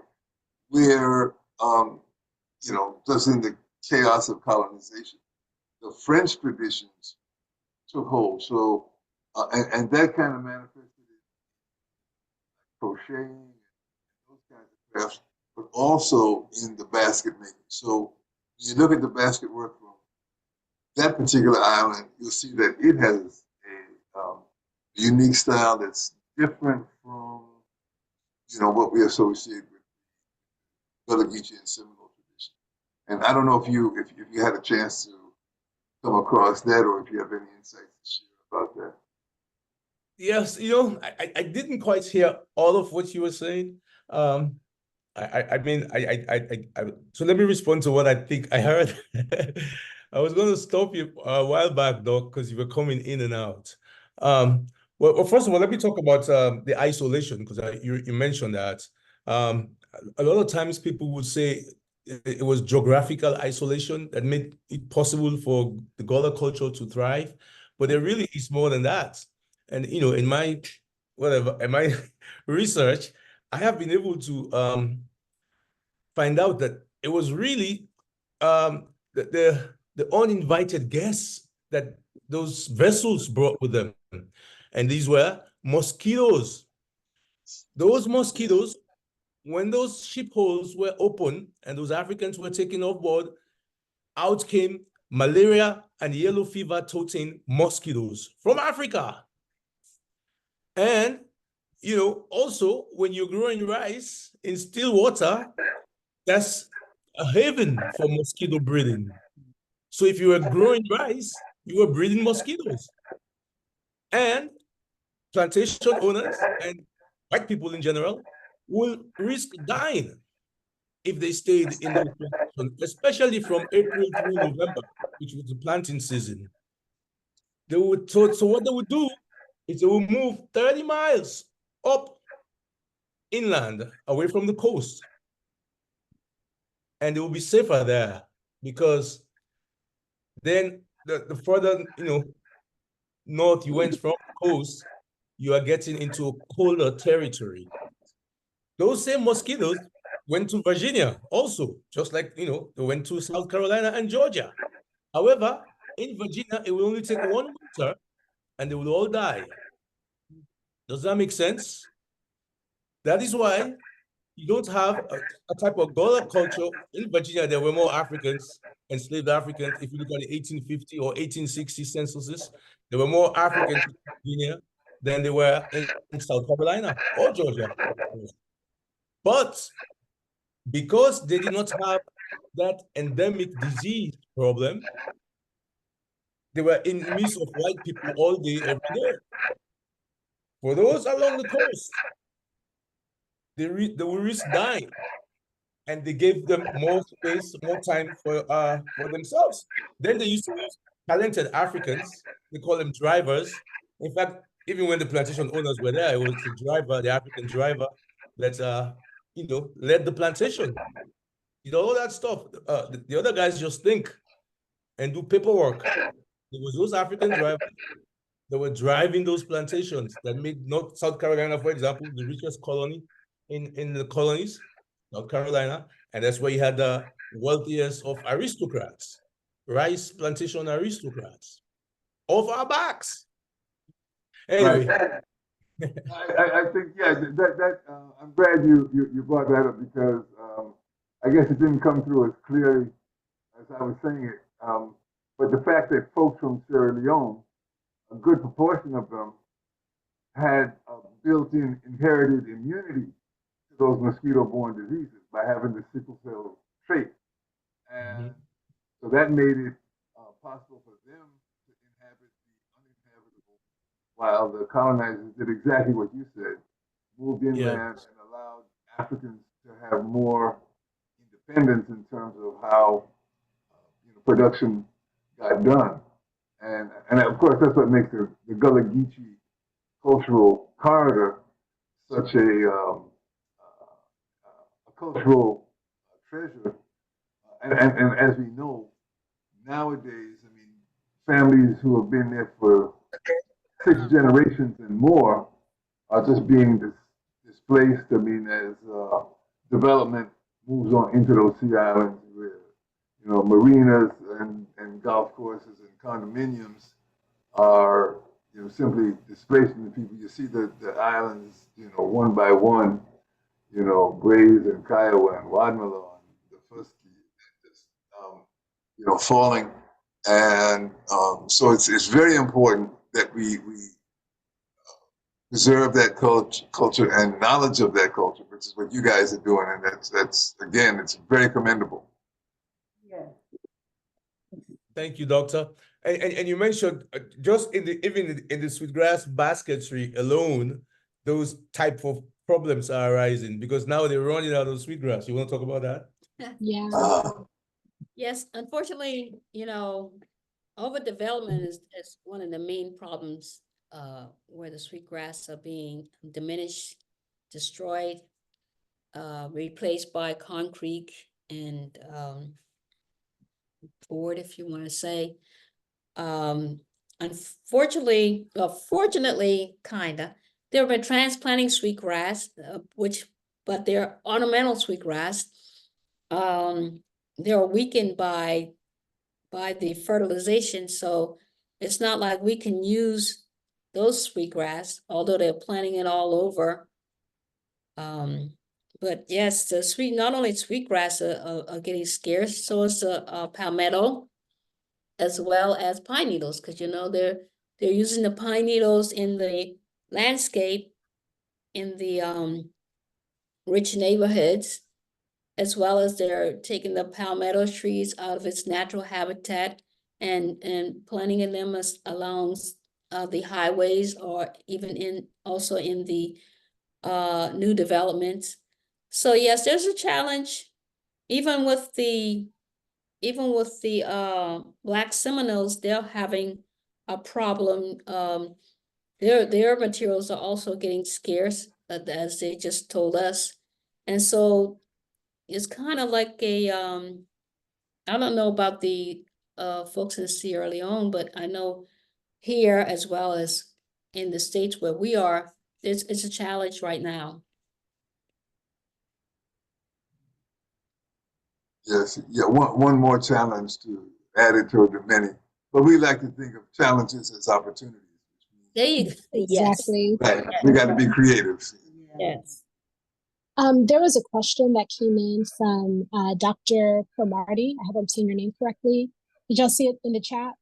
where, just in the chaos of colonization, the French traditions took hold. So, and that kind of manifested in crocheting and those kinds of crafts, but also in the basket making. So when you look at the basket work from that particular island, you'll see that it has a unique style that's different from, what we associate with Gullah Geechee and Seminole tradition. And I don't know if you had a chance to come across that, or if you have any insights to share about that. Yes, I didn't quite hear all of what you were saying. So let me respond to what I think I heard. I was going to stop you a while back, Doc, because you were coming in and out. Well, first of all, let me talk about the isolation, because you mentioned that. A lot of times people would say it was geographical isolation that made it possible for the Gullah culture to thrive. but there really is more than that. And in my research, I have been able to find out that it was really the uninvited guests that those vessels brought with them, and these were mosquitoes. Those mosquitoes, when those ship holes were open and those Africans were taken off board, out came malaria and yellow fever toting mosquitoes from Africa. And also when you're growing rice in still water, that's a haven for mosquito breeding. So if you were growing rice, you were breeding mosquitoes. And plantation owners and white people in general will risk dying if they stayed in those plantations, especially from April through November, which was the planting season. So what they would do is they will move 30 miles up inland away from the coast. And it will be safer there because then the further north you went from the coast, you are getting into a colder territory. Those same mosquitoes went to Virginia also, just like they went to South Carolina and Georgia. However, in Virginia, it will only take one winter and they will all die. Does that make sense? That is why you don't have a type of Gullah culture. In Virginia, there were more Africans, enslaved Africans. If you look at the 1850 or 1860 censuses, there were more Africans in Virginia than there were in South Carolina or Georgia. But because they did not have that endemic disease problem, they were in the midst of white people all day, every day. For those along the coast, they will risk dying, and they gave them more space, more time for themselves. Then they used to use talented Africans. They call them drivers. In fact, even when the plantation owners were there, it was the driver, the African driver, that led the plantation. All that stuff. The other guys just think and do paperwork. It was those African drivers that were driving those plantations that made North South Carolina, for example, the richest colony in the colonies, North Carolina, and that's where you had the wealthiest of aristocrats, rice plantation aristocrats, off our backs. Anyway. Right. I think, yeah, I'm glad you brought that up because I guess it didn't come through as clearly as I was saying it. But the fact that folks from Sierra Leone, a good proportion of them, had a built-in inherited immunity to those mosquito-borne diseases by having the sickle cell trait. And so that made it possible for them to inhabit the uninhabitable, while the colonizers did exactly what you said, moved inland and allowed Africans to have more independence in terms of how production got done. And of course, that's what makes the Gullah Geechee cultural corridor such a cultural treasure. And as we know, nowadays, I mean, families who have been there for 6 generations and more are just being displaced. I mean, as development moves on into those sea islands where, marinas and golf courses and condominiums are, simply displacing the people. You see the islands, one by one, Grays and Kiowa and Wadmalaw and the Fusky, just, falling. And so it's very important that we preserve that culture and knowledge of that culture, which is what you guys are doing. And that's again, it's very commendable. Yeah. Thank you, Doctor. And you mentioned just even in the sweetgrass basketry alone, those type of problems are arising because now they're running out of sweetgrass. You want to talk about that? Yeah. Yes, unfortunately, overdevelopment is one of the main problems where the sweetgrass are being diminished, destroyed, replaced by concrete and board, if you want to say. unfortunately, well, fortunately, kinda, they've been transplanting sweetgrass, but they're ornamental sweetgrass. They're weakened by the fertilization, so it's not like we can use those sweetgrass, although they're planting it all over. But yes, not only sweetgrass are getting scarce, so is palmetto, as well as pine needles, because they're using the pine needles in the landscape in the rich neighborhoods, as well as they're taking the palmetto trees out of its natural habitat and planting them along the highways, or even also in the new developments. So yes, there's a challenge, even with the Black Seminoles. They're having a problem. Their materials are also getting scarce, as they just told us. And so it's kind of like I don't know about the folks in Sierra Leone, but I know here, as well as in the States where we are, it's a challenge right now. Yes, yeah, one more challenge to add it to the many. But we like to think of challenges as opportunities. There you go. Exactly. Right. We got to be creative. Yes. There was a question that came in from Dr. Cromarty. I hope I'm saying your name correctly. Did y'all see it in the chat?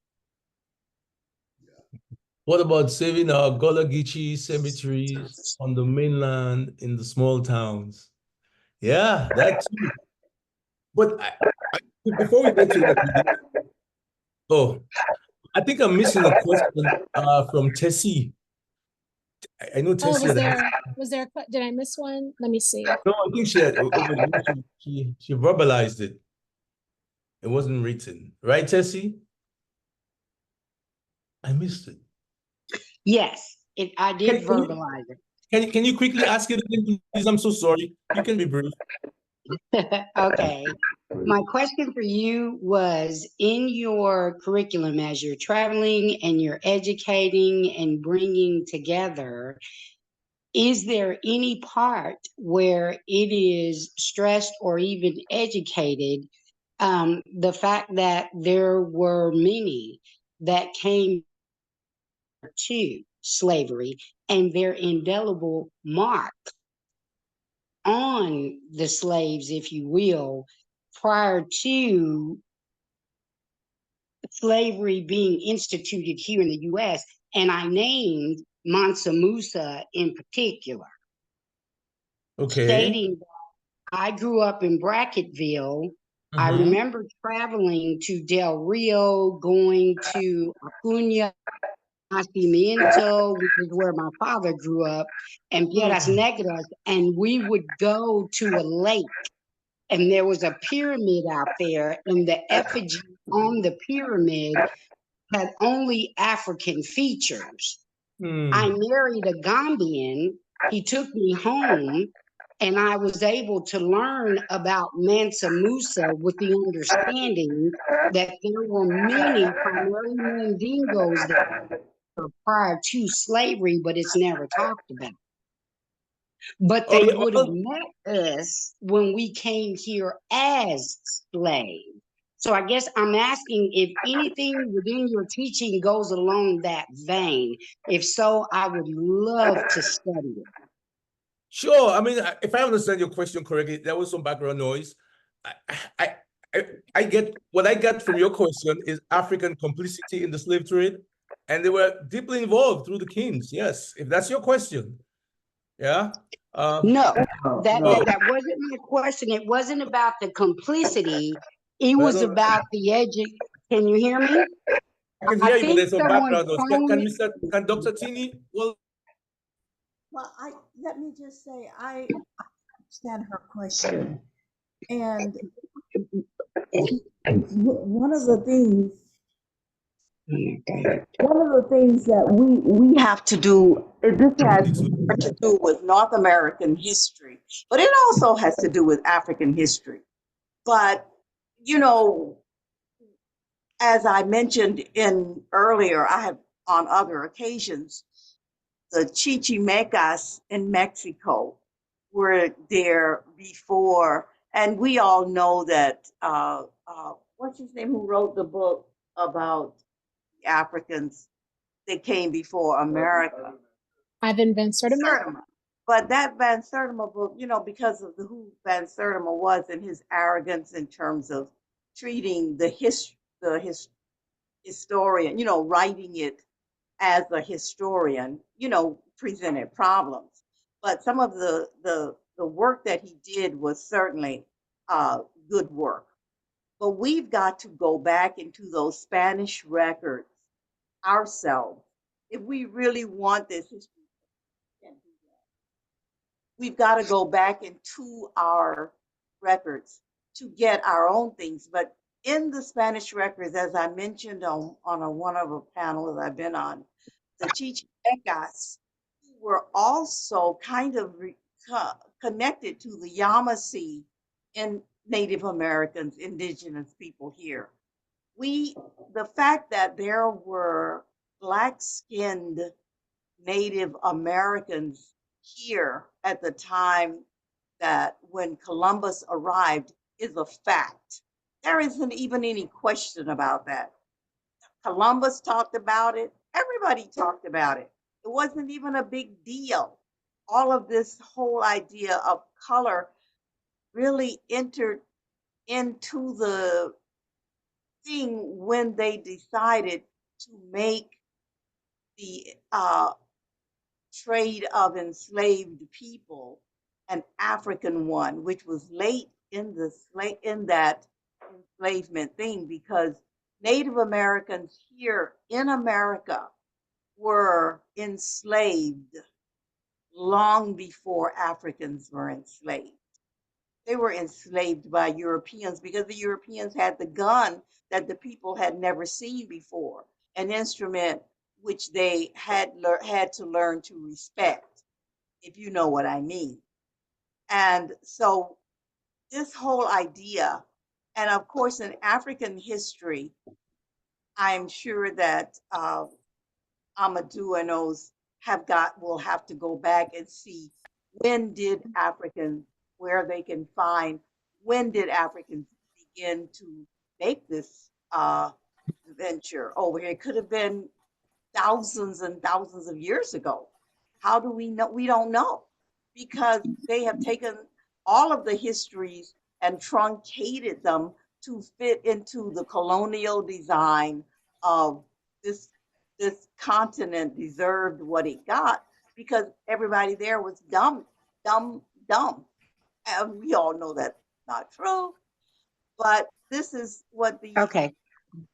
What about saving our Gullah Geechee cemeteries on the mainland in the small towns? Yeah, that too. But before we get to that, I think I'm missing a question from Tessie. I know Tessie. Did I miss one? Let me see. No, I think she verbalized it. It wasn't written, right, Tessie? I missed it. Yes, I did verbalize it. Can you quickly ask it again, please? I'm so sorry. You can be brief. Okay. My question for you was, in your curriculum, as you're traveling and you're educating and bringing together, is there any part where it is stressed or even educated, the fact that there were many that came to slavery and their indelible mark on the slaves, if you will, prior to slavery being instituted here in the U.S., and I named Mansa Musa in particular. Okay. Stating that I grew up in Brackettville. I remember traveling to Del Rio, going to Acuña, Nacimiento, which is where my father grew up, and Piedras Negras, and we would go to a lake, and there was a pyramid out there, and the effigy on the pyramid had only African features. I married a Gambian. He took me home, and I was able to learn about Mansa Musa with the understanding that there were many, primarily Mandingos, that were prior to slavery, but it's never talked about. But they would have met us when we came here as slaves. So I guess I'm asking if anything within your teaching goes along that vein. If so, I would love to study it. Sure. I mean, if I understand your question correctly, there was some background noise. I get what I got from your question is African complicity in the slave trade, and they were deeply involved through the kings. Yes, if that's your question. Yeah. No, that wasn't my question. It wasn't about the complicity. It was about the Can you hear me? I can hear you, but there's some background noise. Can Dr. Tini? Well, let me just say, I understand her question. And one of the things that we have to do, this has more to do with North American history, but it also has to do with African history. But, you know, as I mentioned earlier, I have on other occasions. The Chichimecas in Mexico were there before, and we all know that, what's his name, who wrote the book about the Africans that came before America? Ivan Van Sertima. Sertima. But that Van Sertima book, you know, because of who Van Sertima was and his arrogance in terms of treating the historian, you know, writing it as a historian, you know, presented problems. But some of the work that he did was certainly good work. But we've got to go back into those Spanish records ourselves if we really want this history. We've got to go back into our records to get our own things. But in the Spanish records, as I mentioned on one of the panels I've been on, the Chichimecas were also kind of connected to the Yamasee and Native Americans, indigenous people here. The fact that there were black-skinned Native Americans here at the time that when Columbus arrived is a fact. There isn't even any question about that. Columbus talked about it. Everybody talked about it. It wasn't even a big deal. All of this whole idea of color really entered into the thing when they decided to make the trade of enslaved people an African one, which was late in that enslavement thing, because Native Americans here in America were enslaved long before Africans were enslaved. They were enslaved by Europeans because the Europeans had the gun that the people had never seen before, an instrument which they had to learn to respect, if you know what I mean. And so this whole idea, and of course in African history, I'm sure that Amadu and those will have to go back and see when did Africans, where they can find, when did Africans begin to make this venture over here. It could have been thousands and thousands of years ago. How do we know? We don't know, because they have taken all of the histories and truncated them to fit into the colonial design of this continent deserved what it got because everybody there was dumb. And we all know that's not true, but this is what the Okay,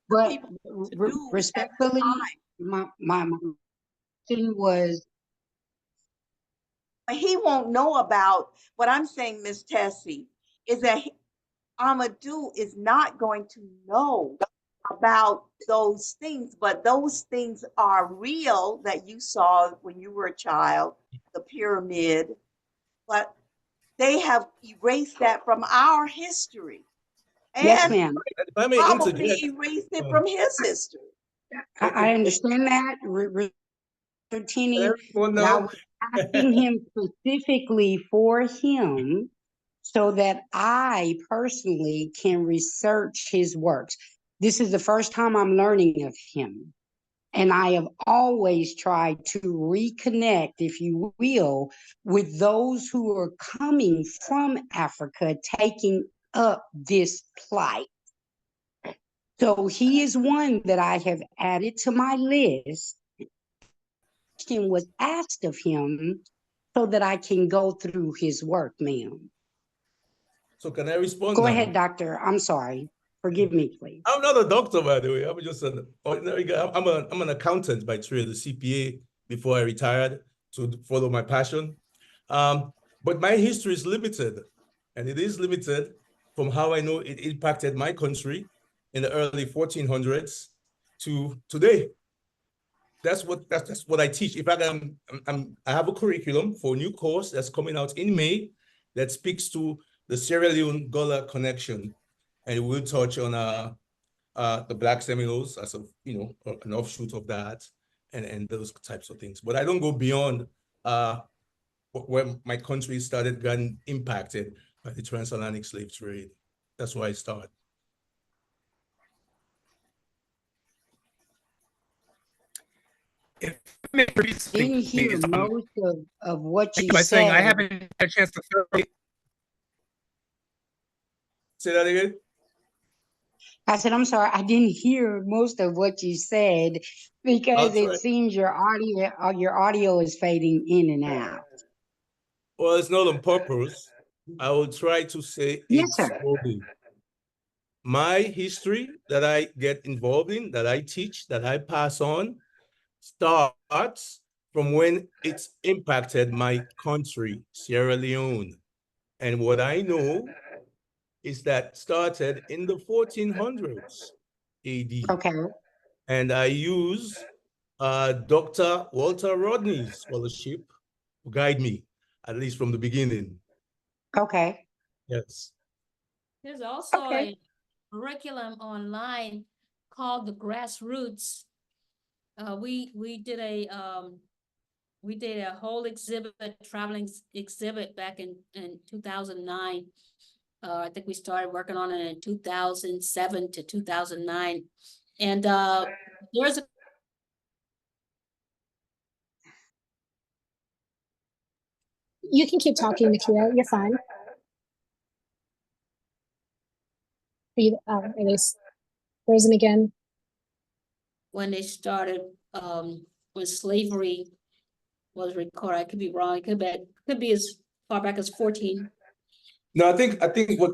but people to do respectfully, my question was, but he won't know about what I'm saying, Miss Tessie, is that Amadou is not going to know about those things, but those things are real that you saw when you were a child, the pyramid, but they have erased that from our history. And yes, ma'am. probably erased it from his history. I understand that, Tini, but I was asking him specifically for him so that I personally can research his works. This is the first time I'm learning of him. And I have always tried to reconnect, if you will, with those who are coming from Africa, taking up this plight. So he is one that I have added to my list. Question was asked of him so that I can go through his work, ma'am. So can I respond? Go now? ahead, doctor. I'm sorry. Forgive me, please. I'm not a doctor, by the way. I'm just an ordinary guy. I'm an accountant by trade, a CPA, before I retired to follow my passion. But my history is limited, and it is limited from how I know it impacted my country in the early 1400s to today. That's what I teach. In fact, I have a curriculum for a new course that's coming out in May that speaks to the Sierra Leone-Gullah connection. And we'll touch on the Black Seminoles as an offshoot of that. and those types of things. But I don't go beyond where my country started getting impacted by the transatlantic slave trade. That's where I start. Didn't hear most of what you by saying I said. haven't had a chance to thoroughly. Say that again. I said, I'm sorry, I didn't hear most of what you said because That's it right. seems your audio is fading in and out. Well, it's not on purpose. I will try to say Yes, it sir. slowly. My history that I get involved in, that I teach, that I pass on, starts from when it's impacted my country, Sierra Leone. And what I know is that started in the 1400s AD. Okay. And I use Dr. Walter Rodney's scholarship to guide me, at least from the beginning. Okay. Yes. There's also Okay. a curriculum online called the Grassroots. We did a whole exhibit, traveling exhibit back in 2009. I think we started working on it in 2007 to 2009. And there's a You can keep talking, Nakia. You're fine. It is frozen again. when they started, when slavery was recorded. I could be wrong. It could be as far back as 14. No, I think what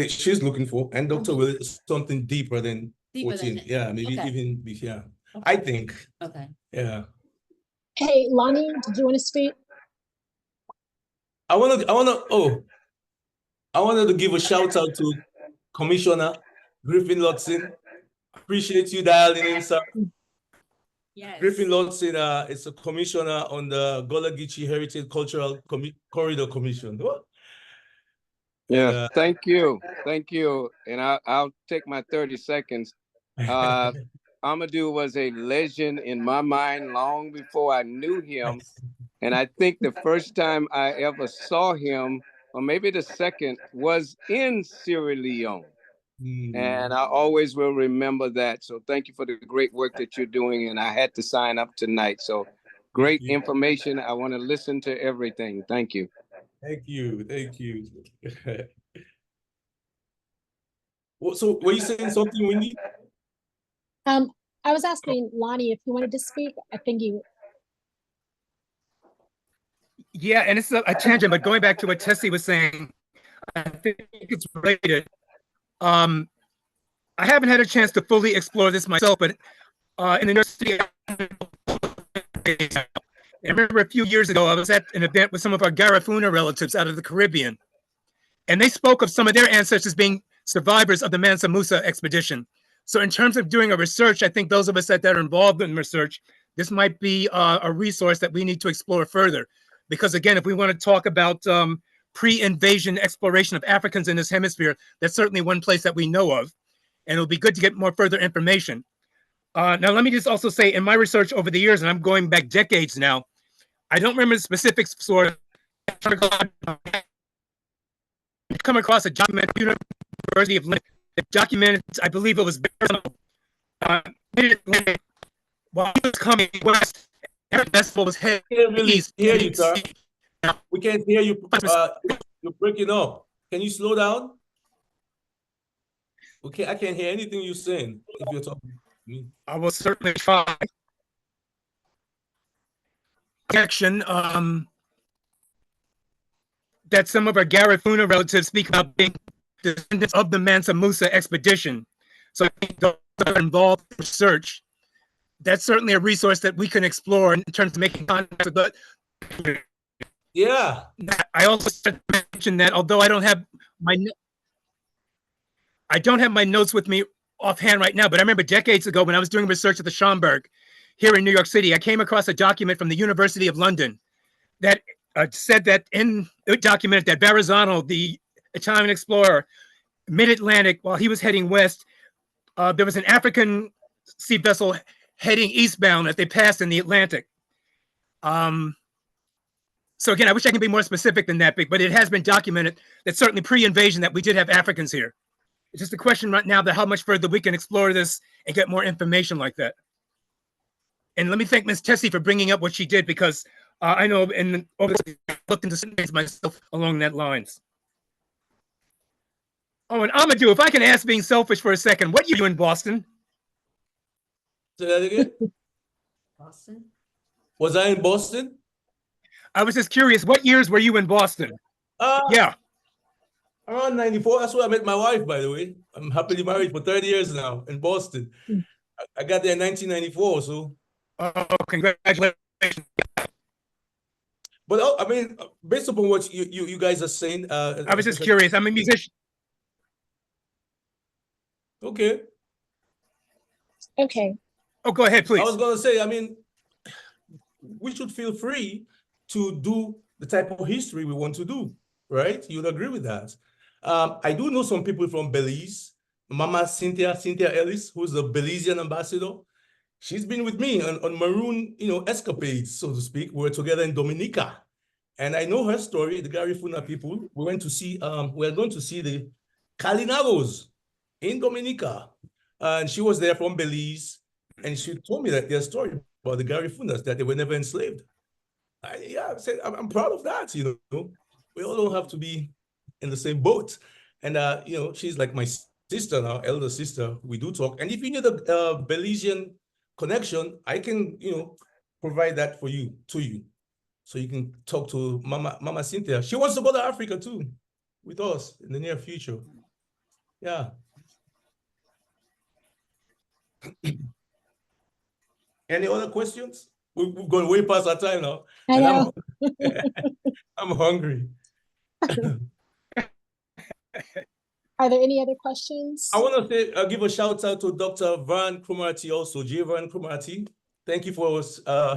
she's looking for, and Dr. Will, is something deeper than 14. That. Yeah, maybe Okay. even, yeah. Okay. I think. Okay. Yeah. Hey, Lonnie, did you want to speak? I wanted to give a shout out to Commissioner Griffin Lotson. Appreciate you dialing in, sir. Yes. Griffin Lotson is a commissioner on the Gullah Geechee Heritage Cultural Corridor Commission. Yeah, thank you. And I'll take my 30 seconds. Amadu was a legend in my mind long before I knew him. And I think the first time I ever saw him, or maybe the second, was in Sierra Leone. And I always will remember that. So thank you for the great work that you're doing. And I had to sign up tonight. So great information. I want to listen to everything. Thank you. Thank you. So were you saying something, Wendy? I was asking Lonnie if you wanted to speak. I think you. Yeah, and it's a tangent, but going back to what Tessie was saying, I think it's related. I haven't had a chance to fully explore this myself, but in the university, I remember a few years ago, I was at an event with some of our Garifuna relatives out of the Caribbean, and they spoke of some of their ancestors being survivors of the Mansa Musa expedition. So in terms of doing a research, I think those of us that are involved in research, this might be a resource that we need to explore further. Because again, if we want to talk about pre-invasion exploration of Africans in this hemisphere, that's certainly one place that we know of. And it'll be good to get more further information. Now, let me just also say, in my research over the years, and I'm going back decades now, I don't remember the specifics, sort of. Come across a document, University of London, that documented, I believe it was while he was coming west, every festival was heading east. Hear you, sir. We can't hear you. You're breaking up. Can you slow down? Okay, I can't hear anything you're saying if you're talking to me. I will certainly try. Action that some of our Garifuna relatives speak about being descendants of the Mansa Musa expedition. So I think those that are involved in research, that's certainly a resource that we can explore in terms of making contact with the. Yeah. I also mentioned that although I don't have my notes with me offhand right now, but I remember decades ago when I was doing research at the Schomburg here in New York City, I came across a document from the University of London that said that it documented that Verrazano, the Italian explorer, mid-Atlantic, while he was heading west, there was an African sea vessel heading eastbound as they passed in the Atlantic. So again, I wish I can be more specific than that, but it has been documented that certainly pre-invasion that we did have Africans here. It's just a question right now that how much further we can explore this and get more information like that. And let me thank Ms. Tessie for bringing up what she did, because I know I looked into some things myself along that lines. Oh, and Amadu, if I can ask, being selfish for a second, what year were you in Boston? Say that again? Boston? Was I in Boston? I was just curious, what years were you in Boston? Yeah. Around 94. That's where I met my wife, by the way. I'm happily married for 30 years now in Boston. I got there in 1994, so. Oh, congratulations. But I mean, based upon what you guys are saying. I was just curious. I'm a musician. Okay. Okay. Oh, go ahead, please. I was going to say, I mean, we should feel free to do the type of history we want to do, right? You'd agree with that. I do know some people from Belize. Mama Cynthia Ellis, who's the Belizean ambassador. She's been with me on maroon, escapades, so to speak. We were together in Dominica. And I know her story, the Garifuna people. We're going to see the Kalinagos in Dominica. And she was there from Belize. And she told me that their story about the Garifunas, that they were never enslaved. I'm proud of that, We all don't have to be in the same boat. And, she's like my sister now, elder sister. We do talk. And if you need a Belizean connection, I can, provide that to you. So you can talk to Mama Cynthia. She wants to go to Africa too, with us in the near future. Yeah. Any other questions? We've gone way past our time now. I know. I'm hungry. Are there any other questions? I want to say, give a shout out to Dr. Van Cromarty also, J. Van Cromarty. Thank you for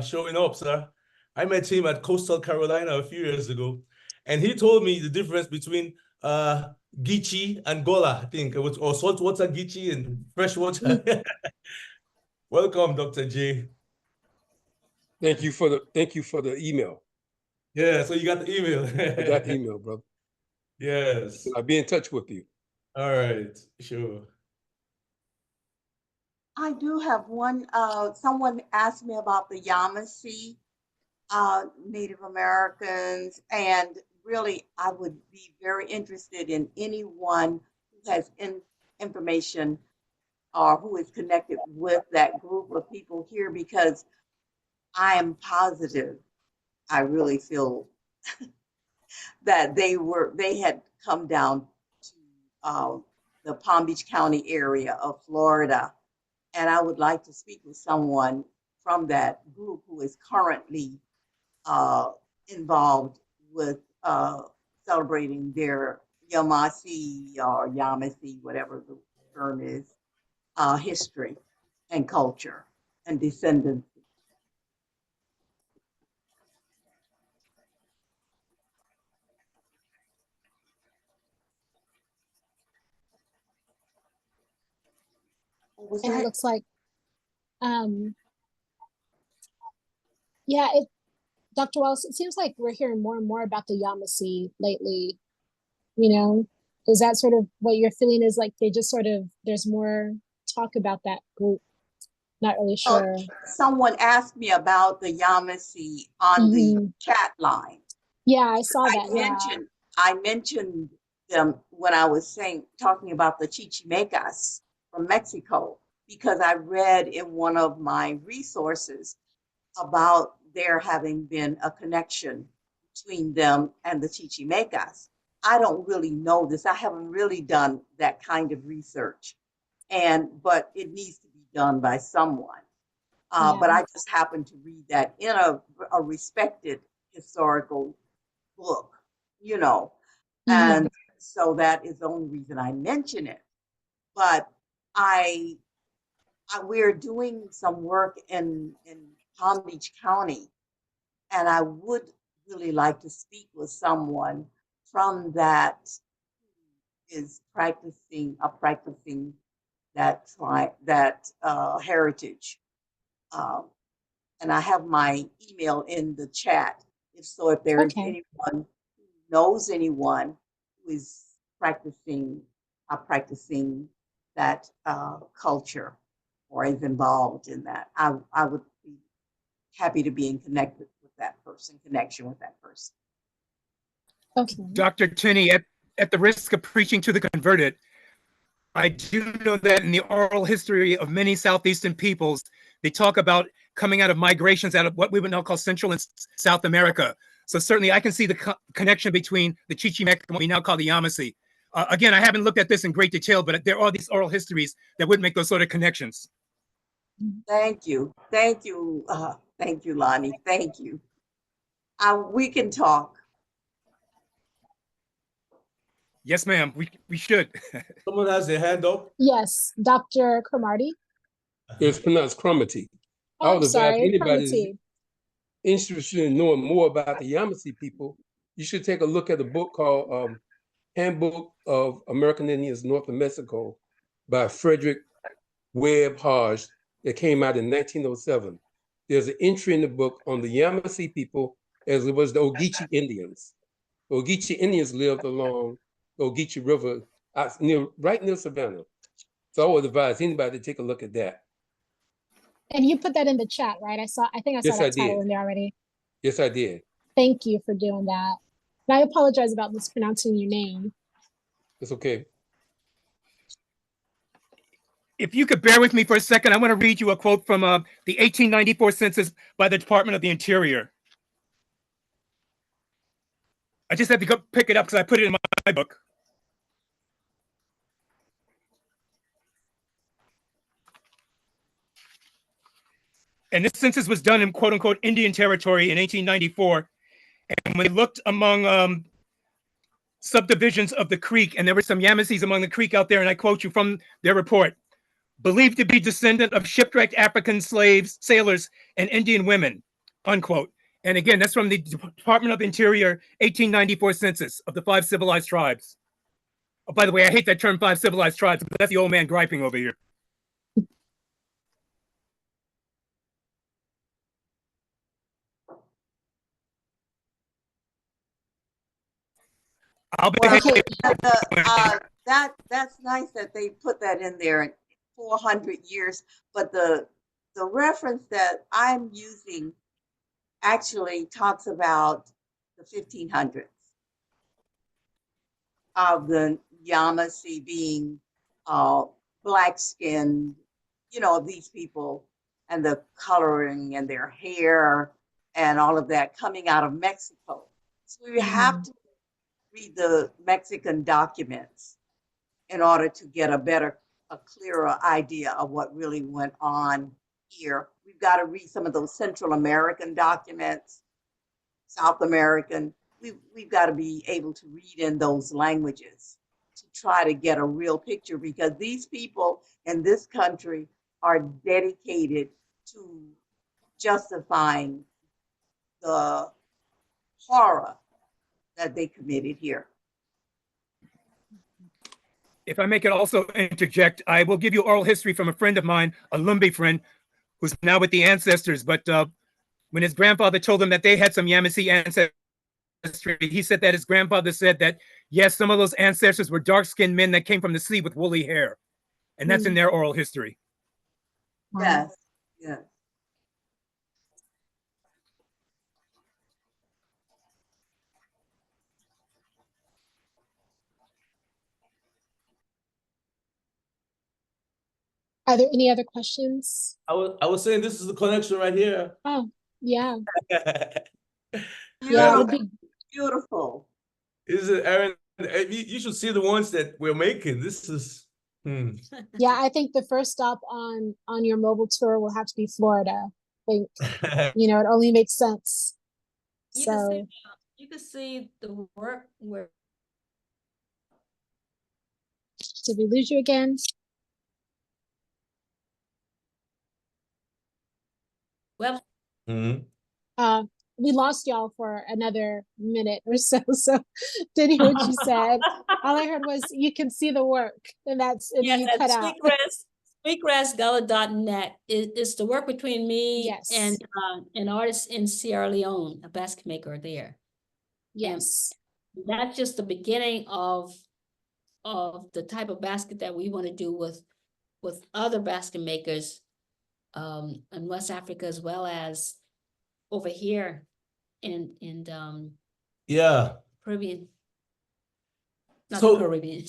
showing up, sir. I met him at Coastal Carolina a few years ago, and he told me the difference between Geechee and Gola, I think, or saltwater Geechee and freshwater. Welcome, Dr. J. Thank you for the email. Yeah, so you got the email. I got the email, brother. Yes. I'll be in touch with you. All right, sure. I do have one. Someone asked me about the Yamasee Native Americans, and really, I would be very interested in anyone who has information or who is connected with that group of people here, because I am positive, I really feel that they had come down to the Palm Beach County area of Florida. And I would like to speak with someone from that group who is currently involved with celebrating their Yamasee or Yamasee, whatever the term is, history and culture and descendants. And it looks like, Dr. Wells, it seems like we're hearing more and more about the Yamasee lately. Is that sort of what your feeling is? Like there's more talk about that group? Not really sure. Someone asked me about the Yamasee on the chat line. Yeah, I saw that. I mentioned them when I was talking about the Chichimecas from Mexico, because I read in one of my resources about there having been a connection between them and the Chichimecas. I don't really know this. I haven't really done that kind of research, but it needs to be done by someone. But I just happened to read that in a respected historical book, and so that is the only reason I mention it. But we're doing some work in Palm Beach County, and I would really like to speak with someone from that is practicing that heritage. And I have my email in the chat. If there is anyone who knows anyone who is practicing that culture or is involved in that, I would be happy to be in connection with that person. Okay. Dr. Tinney, at the risk of preaching to the converted, I do know that in the oral history of many Southeastern peoples, they talk about coming out of migrations out of what we would now call Central and South America. So certainly I can see the connection between the Chichimeca and what we now call the Yamasee. Again, I haven't looked at this in great detail, but there are these oral histories that would make those sort of connections. Thank you, Lonnie. Thank you. We can talk. Yes, ma'am. We should. Someone has their hand up. Yes, Dr. Cromartie. It's pronounced Cromartie. I would advise anybody who's interested in knowing more about the Yamasee people, you should take a look at a book called Handbook of American Indians North of Mexico by Frederick Webb Hodge that came out in 1907. There's an entry in the book on the Yamasee people as it was the Ogeechee Indians. The Ogeechee Indians lived along the Ogeechee River right near Savannah. So I would advise anybody to take a look at that. And you put that in the chat, right? I think I saw that title in there already. Yes, I did. Thank you for doing that. And I apologize about mispronouncing your name. It's okay. If you could bear with me for a second, I want to read you a quote from the 1894 census by the Department of the Interior. I just had to go pick it up because I put it in my book. And this census was done in quote unquote Indian territory in 1894. And when they looked among subdivisions of the creek, and there were some Yamasees among the creek out there, and I quote you from their report, believed to be descendant of shipwrecked African slaves, sailors, and Indian women, unquote. And again, that's from the Department of Interior 1894 census of the 5 civilized tribes. Oh, by the way, I hate that term 5 civilized tribes, but that's the old man griping over here. That's nice that they put that in there in 400 years, but the reference that I'm using actually talks about the 1500s of the Yamasee being black-skinned, of these people, and the coloring and their hair and all of that coming out of Mexico. So we have to read the Mexican documents in order to get a clearer idea of what really went on here. We've got to read some of those Central American documents, South American. We've got to be able to read in those languages to try to get a real picture, because these people in this country are dedicated to justifying the horror that they committed here. If I may could also interject, I will give you oral history from a friend of mine, a Lumbee friend, who's now with the ancestors. But when his grandfather told him that they had some Yamasee ancestry, he said that his grandfather said that, yes, some of those ancestors were dark-skinned men that came from the sea with woolly hair. And that's in their oral history. Yes, yes. Are there any other questions? I was saying this is the connection right here. Oh, yeah. Yeah, beautiful. Is it, Aaron? You should see the ones that we're making. This is. Yeah, I think the first stop on your mobile tour will have to be Florida. I think it only makes sense. You can see the work where. Did we lose you again? Well, we lost y'all for another minute or so. So didn't hear what you said. All I heard was you can see the work, and you cut out. sweetgrassgala.net is the work between me Yes. and an artist in Sierra Leone, a basket maker there. Yes. And that's just the beginning of the type of basket that we want to do with other basket makers in West Africa, as well as over here in Yeah. Caribbean. Not So, the Caribbean.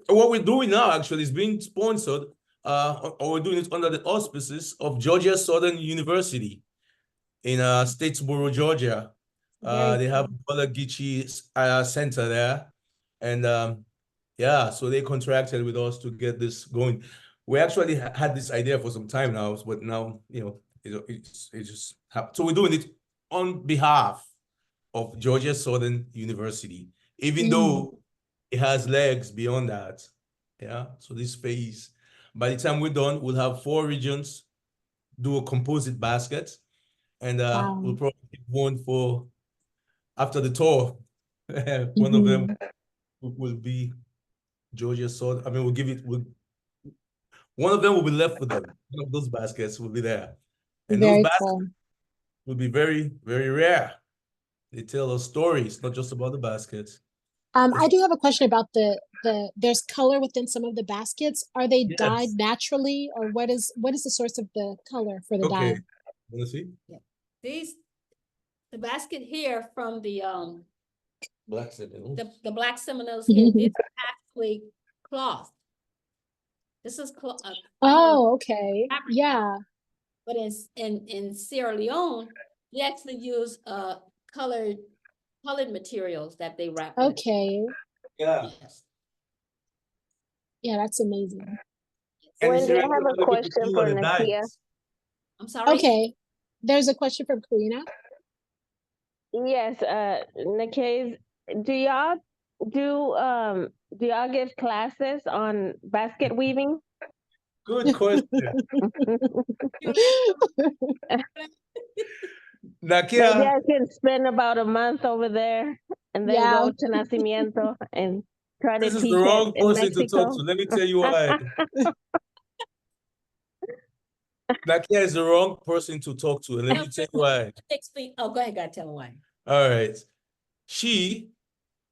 What we're doing now actually is being sponsored, or we're doing it under the auspices of Georgia Southern University in Statesboro, Georgia. They have Bola Geechee Center there, and yeah, so they contracted with us to get this going. We actually had this idea for some time now, but now it just happened. So we're doing it on behalf of Georgia Southern University, even though it has legs beyond that. Yeah, so this phase, by the time we're done, we'll have 4 regions do a composite basket, and we'll probably get one for after the tour. One of them will be Georgia Southern. I mean, one of them will be left for them. One of those baskets will be there, and those baskets will be very, very rare. They tell us stories, not just about the baskets. I do have a question about there's color within some of the baskets. Are they dyed naturally, or what is the source of the color for the dye? Want to see? Yeah. The basket here from the Black Seminoles. The Black Seminoles here, these are actually cloth. This is cloth. Oh, okay. Fabric. Yeah. But in Sierra Leone, they actually use colored materials that they wrap with. Okay. Yeah. Yes. Yeah, that's amazing. Wendy, I have a question for Nakia. I'm sorry. Okay. There's a question from Karina. Yes, Nakia, do y'all give classes on basket weaving? Good question. Nakia, maybe I can spend about a month over there and then go to Nacimiento and try to teach it in Mexico. This is the wrong person to talk to. Let me tell you why. Nakia is the wrong person to talk to, and let me tell you why. Oh, go ahead, God, tell me why. All right.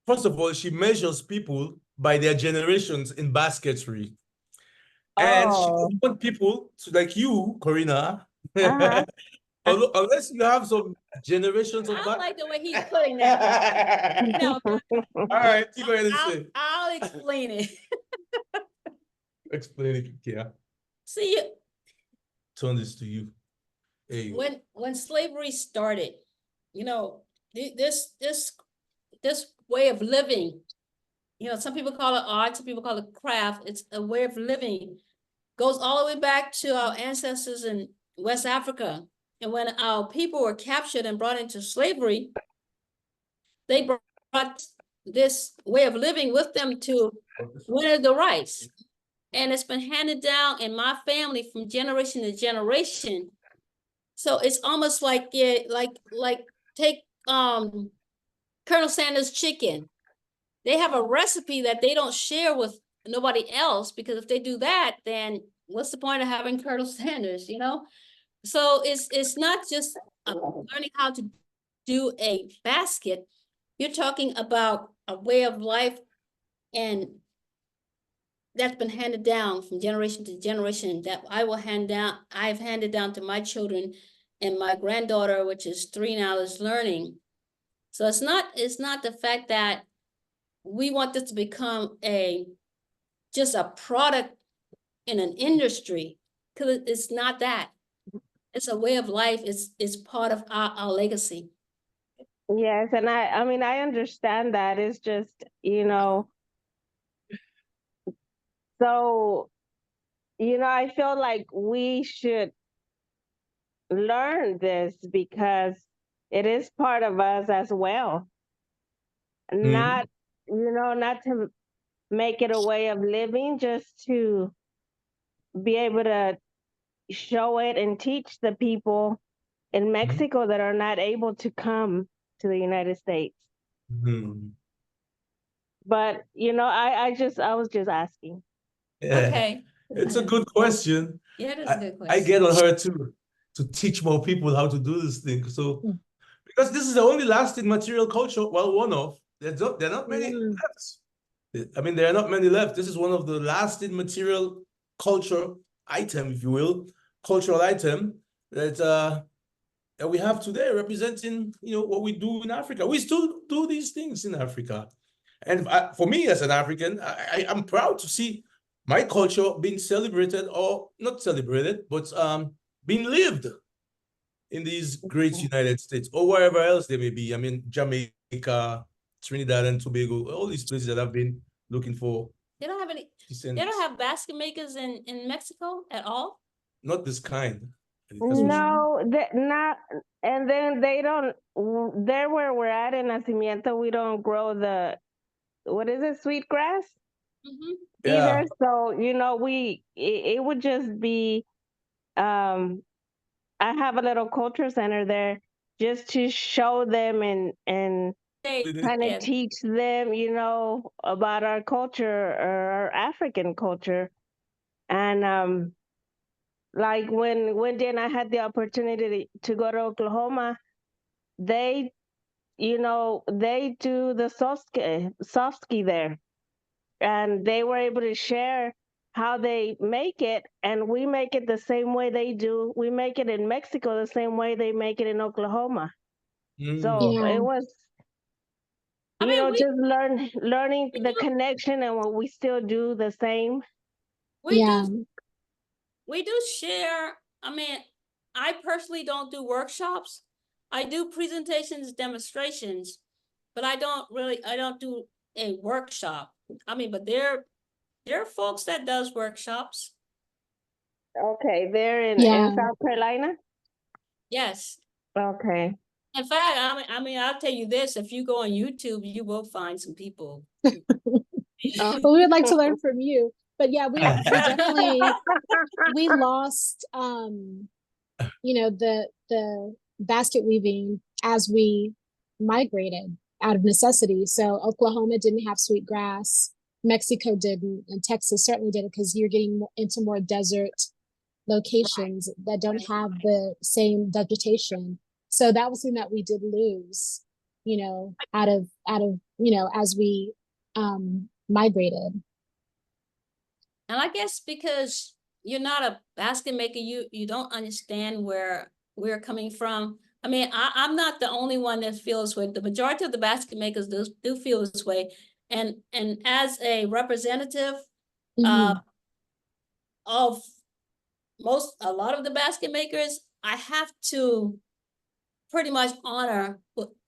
First of all, she measures people by their generations in basketry. And she doesn't want people to, like you, Corina, unless you have some generations of I don't like the way he's putting that. No, all right, you go ahead and say. I'll explain it. Explain it, yeah. See, turn this to you. Hey. When slavery started, this way of living, some people call it art, some people call it craft. It's a way of living. Goes all the way back to our ancestors in West Africa. And when our people were captured and brought into slavery, they brought this way of living with them to winter the rice. And it's been handed down in my family from generation to generation. So it's almost like take Colonel Sanders' chicken. They have a recipe that they don't share with nobody else, because if they do that, then what's the point of having Colonel Sanders, So it's not just learning how to do a basket. You're talking about a way of life, and that's been handed down from generation to generation that I've handed down to my children, and my granddaughter, which is 3 now, is learning. So it's not the fact that we want this to become just a product in an industry, because it's not that. It's a way of life. It's part of our legacy. Yes, and I mean, I understand that. It's just, so, I feel like we should learn this because it is part of us as well. Not to make it a way of living, just to be able to show it and teach the people in Mexico that are not able to come to the United States. But I was just asking. Yeah. Okay. It's a good question. Yeah, it is a good I question. get on her to teach more people how to do this thing. So, because this is the only lasting material culture, well, one of, there are not many left. I mean, there are not many left. This is one of the lasting material culture item, if you will, cultural item that we have today, representing, what we do in Africa. We still do these things in Africa. And for me as an African, I'm proud to see my culture being celebrated, or not celebrated, but being lived in these great United States or wherever else they may be. I mean, Jamaica, Trinidad and Tobago, all these places that I've been looking for. They don't have any. They don't have basket makers in Mexico at all. Not this kind. No, not. And then they don't. There where we're at in Nacimiento, we don't grow the, what is it, sweetgrass? Either. So it would just be. I have a little culture center there just to show them and kind of teach them, about our culture, or our African culture. And like when then I had the opportunity to go to Oklahoma, they they do the soft ski there, and they were able to share how they make it, and we make it the same way they do. We make it in Mexico the same way they make it in Oklahoma. So it was, just learning the connection, and what we still do the same. We do share. I mean, I personally don't do workshops. I do presentations, demonstrations, but I don't do a workshop. I mean, but there are folks that does workshops. Okay, they're in South Carolina? Yes. Okay. In fact, I mean, I'll tell you this: if you go on YouTube, you will find some people. Well, we would like to learn from you. But yeah, we definitely we lost the basket weaving as we migrated out of necessity. So Oklahoma didn't have sweetgrass, Mexico didn't, and Texas certainly didn't, because you're getting into more desert locations that don't have the same vegetation. So that was something that we did lose, out of as we migrated. And I guess because you're not a basket maker, you don't understand where we're coming from. I mean, I'm not the only one that feels this way. The majority of the basket makers do feel this way. And as a representative of a lot of the basket makers, I have to pretty much honor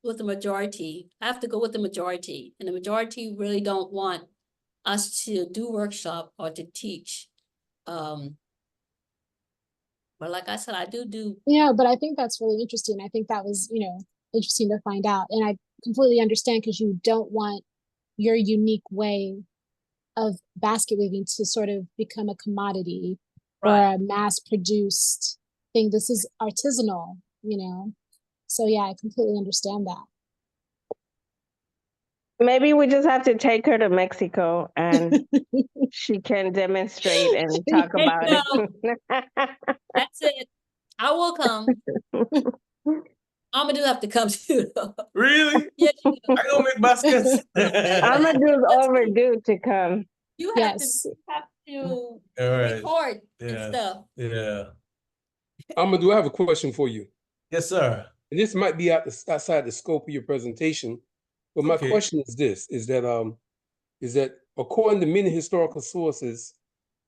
with the majority. I have to go with the majority. And the majority really don't want us to do workshop or to teach. But like I said, I do. Yeah, but I think that's really interesting. I think that was, interesting to find out. And I completely understand, because you don't want your unique way of basket weaving to sort of become a commodity or a mass produced thing. This is artisanal, So yeah, I completely understand that. Maybe we just have to take her to Mexico and she can demonstrate and talk about it. That's it. I will come. Amadu have to come too. Really? Yeah, I don't make baskets. Amadu's overdue to come. You have to record and stuff. Yeah. Amadu, I have a question for you. Yes, sir. And this might be outside the scope of your presentation, but my question is this: is that according to many historical sources,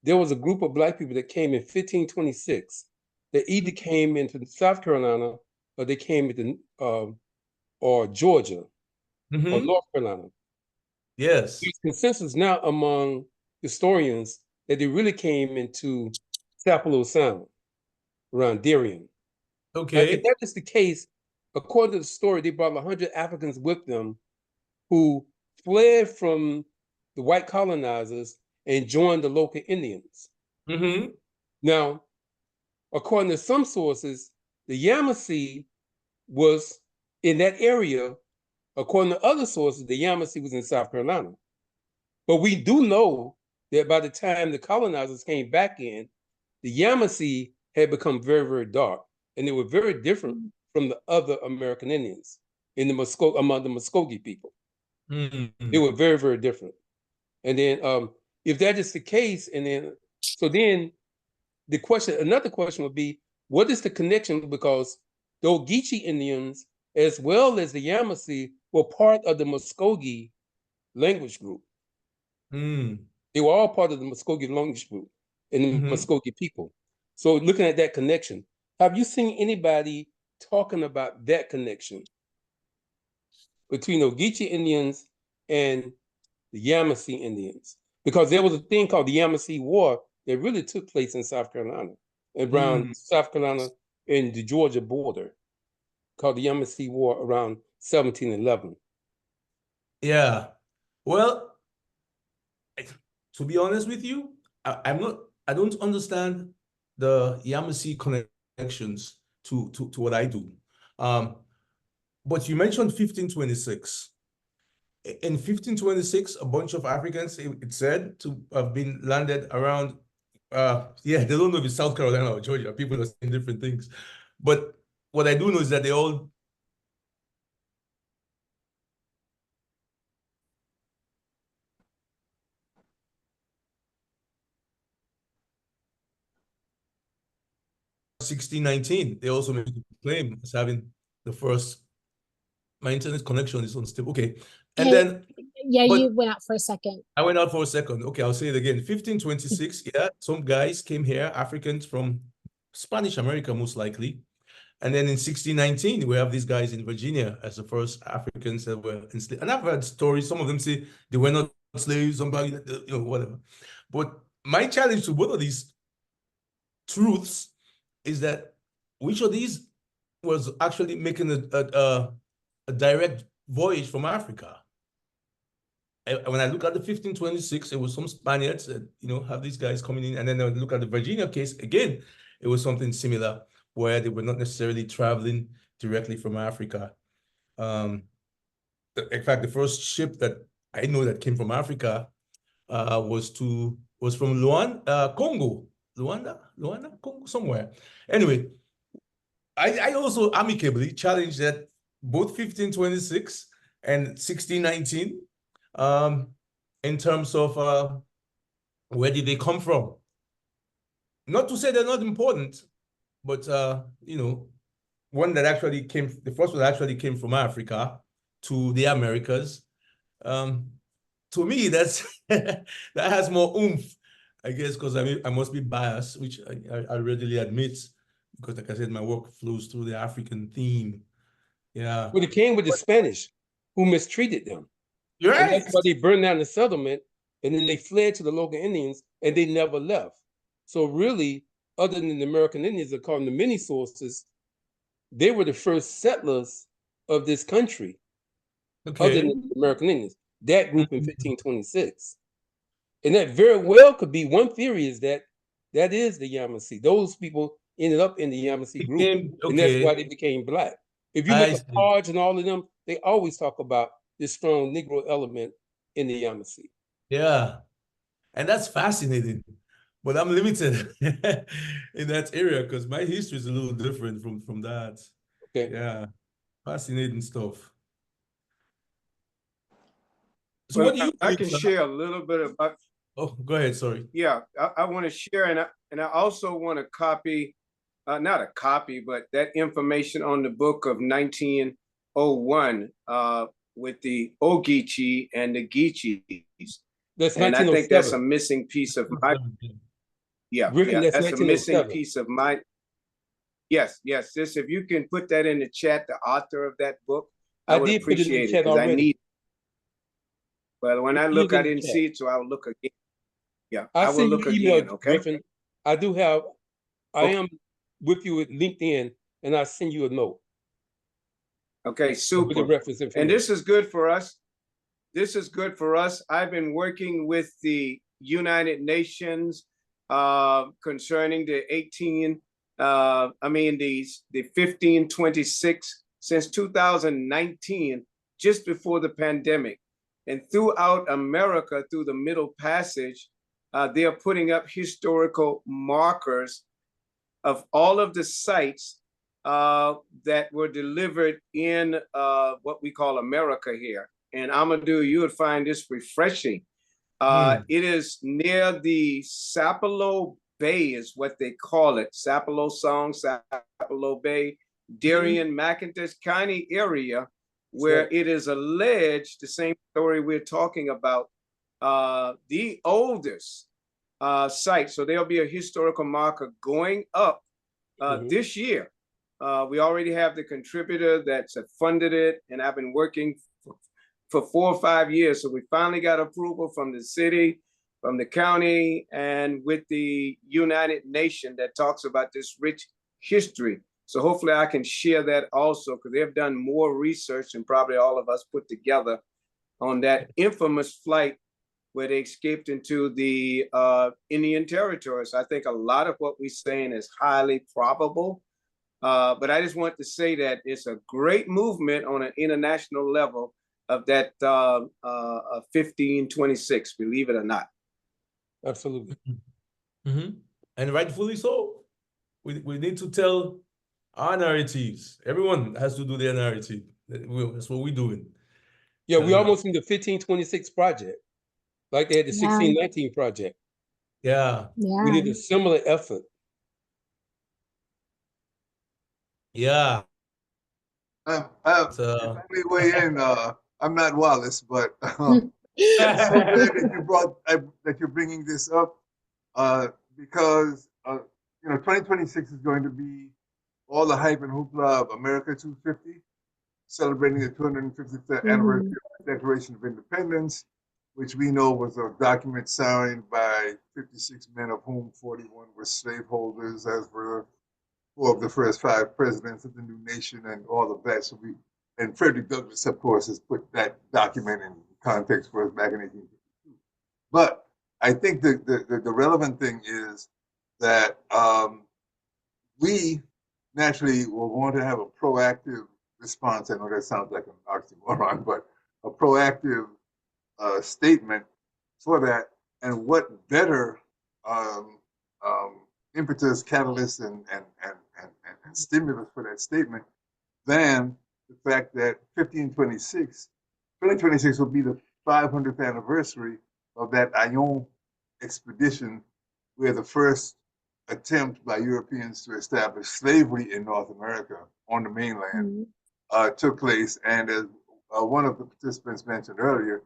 there was a group of Black people that came in 1526 that either came into South Carolina or they came into or Georgia or North Carolina. Yes. There's consensus now among historians that they really came into Sapelo Sound around Darien. Okay. Now, if that is the case, according to the story, they brought 100 Africans with them who fled from the white colonizers and joined the local Indians. Now, according to some sources, the Yamasee was in that area. According to other sources, the Yamasee was in South Carolina. But we do know that by the time the colonizers came back in, the Yamasee had become very, very dark, and they were very different from the other American Indians in the among the Muskogee people. They were very, very different. And then if that is the case, and then the question, another question would be, what is the connection? Because the Ogeechee Indians, as well as the Yamasee, were part of the Muskogee language group. They were all part of the Muskogee language group and the Muskogee people. So looking at that connection, have you seen anybody talking about that connection between the Ogeechee Indians and the Yamasee Indians? Because there was a thing called the Yamasee War that really took place in South Carolina, around South Carolina and the Georgia border, called the Yamasee War around 1711. Yeah. Well, to be honest with you, I don't understand the Yamasee connections to what I do. But you mentioned 1526. In 1526, a bunch of Africans, it said, to have been landed around, they don't know if it's South Carolina or Georgia. People are saying different things. But what I do know is that they all 1619, they also made a claim as having the first, my internet connection is unstable. Okay. And then you went out for a second. I went out for a second. Okay, I'll say it again. 1526, some guys came here, Africans from Spanish America, most likely. And then in 1619, we have these guys in Virginia as the first Africans that were enslaved. And I've heard stories, some of them say they were not slaves, somebody, whatever. But my challenge to both of these truths is that which of these was actually making a direct voyage from Africa? When I look at the 1526, it was some Spaniards that, have these guys coming in. And then when I look at the Virginia case, again, it was something similar where they were not necessarily traveling directly from Africa. In fact, the first ship that I know that came from Africa was from Congo. Luanda, Congo, somewhere. Anyway, I also amicably challenged that both 1526 and 1619, in terms of where did they come from? Not to say they're not important, but one that actually came, the first one actually came from Africa to the Americas. To me, that has more oomph, I guess, because I must be biased, which I readily admit, because like I said, my work flows through the African theme. Yeah. Well, it came with the Spanish, who mistreated them. You're right. And that's why they burned down the settlement, and then they fled to the local Indians, and they never left. So really, other than the American Indians, according to many sources, they were the first settlers of this country, other than the American Indians. That group in 1526. And that very well could be, one theory is that is the Yamasee. Those people ended up in the Yamasee group, and that's why they became Black. If you look at Hodge and all of them, they always talk about this strong Negro element in the Yamasee. Yeah, and that's fascinating. But I'm limited in that area because my history is a little different from that. Okay. Yeah, fascinating stuff. So well, what do you I can share a little bit about. Oh, go ahead. Sorry. Yeah, I want to share, and I also want to copy, not a copy, but that information on the book of 1901 with the Ogeechee and the Geechees. And I think that's a missing piece of my. Yeah, that's a missing piece of my. Yes, sis. If you can put that in the chat, the author of that book, I would appreciate it because I need. Well, when I look, I didn't see it, so I'll look again. Yeah, I will look again. Okay. Griffin. I am with you with LinkedIn, and I'll send you a note. Okay, super. And this is good for us. This is good for us. I've been working with the United Nations concerning the 1526 since 2019, just before the pandemic. And throughout America, through the Middle Passage, they are putting up historical markers of all of the sites that were delivered in what we call America here. And Amadu, you would find this refreshing. It is near the Sapelo Bay is what they call it. Sapelo Song, Sapelo Bay, Darien, McIntosh County area, where it is alleged, the same story we're talking about, the oldest site. So there'll be a historical marker going up this year. We already have the contributor that's funded it, and I've been working for 4 or 5 years. So we finally got approval from the city, from the county, and with the United Nations that talks about this rich history. So hopefully I can share that also, because they've done more research than probably all of us put together on that infamous flight where they escaped into the Indian territories. I think a lot of what we're saying is highly probable. But I just want to say that it's a great movement on an international level of that 1526, believe it or not. Absolutely. And rightfully so. We need to tell our narratives. Everyone has to do their narrative. That's what we're doing. Yeah, we almost in the 1526 project, like they had the 1619 project. Yeah. We need a similar effort. Yeah. If I may weigh in, I'm not Wallace, but I'm so glad that you're bringing this up because 2026 is going to be all the hype and hoopla of America 250, celebrating the 250th anniversary of the Declaration of Independence, which we know was a document signed by 56 men, of whom 41 were slaveholders, as were 4 of the first 5 presidents of the new nation, and all of that. So and Frederick Douglass, of course, has put that document in context for us back in 1852. But I think the relevant thing is that we naturally will want to have a proactive response. I know that sounds like an oxymoron, but a proactive statement for that. And what better impetus, catalyst, and stimulus for that statement than the fact that 2026 will be the 500th anniversary of that Ayon expedition, where the first attempt by Europeans to establish slavery in North America on the mainland took place. And as one of the participants mentioned earlier,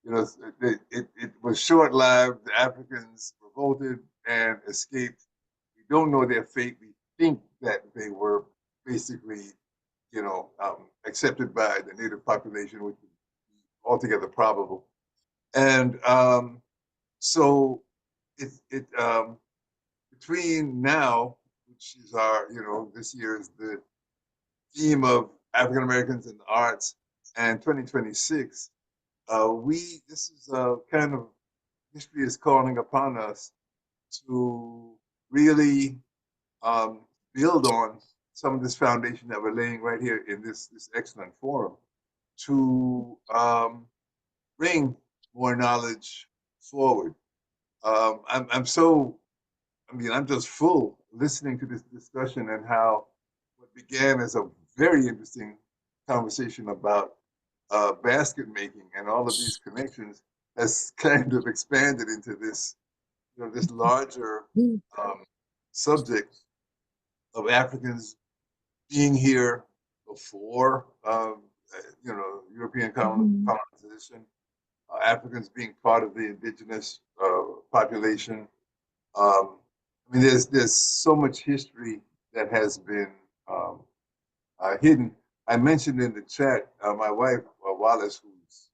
it was short-lived. The Africans revolted and escaped. We don't know their fate. We think that they were basically, accepted by the native population, which is altogether probable. And so between now, which is our, this year is the theme of African Americans in the arts, and 2026, this is a kind of history is calling upon us to really build on some of this foundation that we're laying right here in this excellent forum to bring more knowledge forward. I'm just full listening to this discussion and how what began as a very interesting conversation about basket making and all of these connections has kind of expanded into this, this larger subject of Africans being here before, European colonization, Africans being part of the indigenous population. There's so much history that has been hidden. I mentioned in the chat my wife Wallace, who's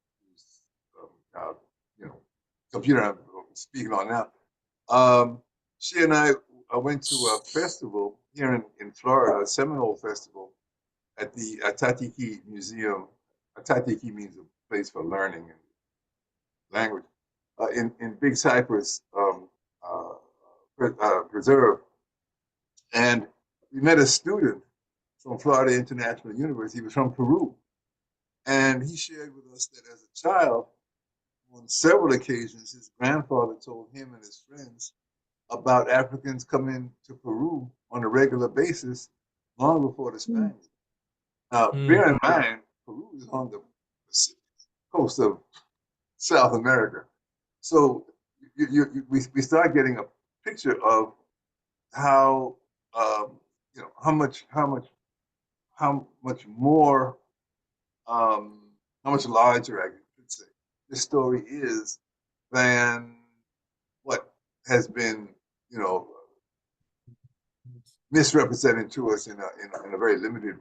computer I'm speaking on now. She and I went to a festival here in Florida, a Seminole festival at the Atatiki Museum. Atatiki means a place for learning and language in Big Cypress Preserve. And we met a student from Florida International University. He was from Peru. And he shared with us that as a child, on several occasions, his grandfather told him and his friends about Africans coming to Peru on a regular basis long before the Spaniards. Now, bear in mind, Peru is on the coast of South America. So we start getting a picture of how you know how much more how much larger, I could say, this story is than what has been, you know, misrepresented to us in a very limited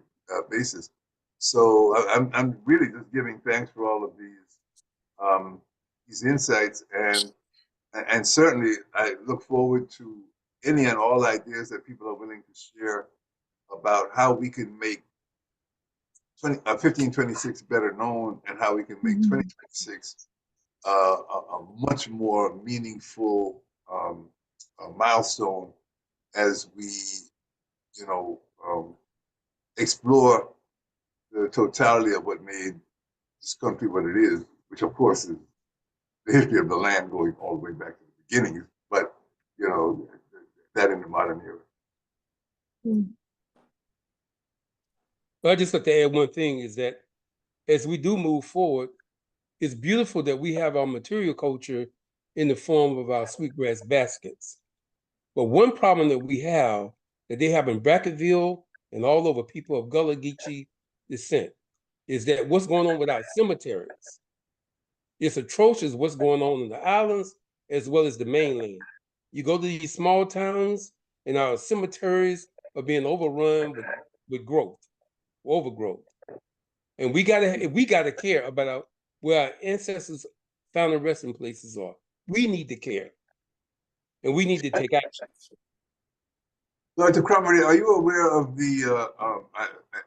basis. So I'm really just giving thanks for all of these insights, and certainly I look forward to any and all ideas that people are willing to share about how we can make 1526 better known, and how we can make 2026 a much more meaningful milestone as we, you know, explore the totality of what made this country what it is, which of course is the history of the land going all the way back to the beginning, but, you know, that in the modern era. But I just like to add one thing, is that as we do move forward, it's beautiful that we have our material culture in the form of our sweetgrass baskets. But one problem that we have, that they have in Brackettville and all over people of Gullah Geechee descent, is that what's going on with our cemeteries. It's atrocious what's going on in the islands as well as the mainland. You go to these small towns and our cemeteries are being overrun with growth, overgrowth. And we gotta care about where our ancestors' final resting places are. We need to care, and we need to take action. Dr. Cromarty, are you aware of the?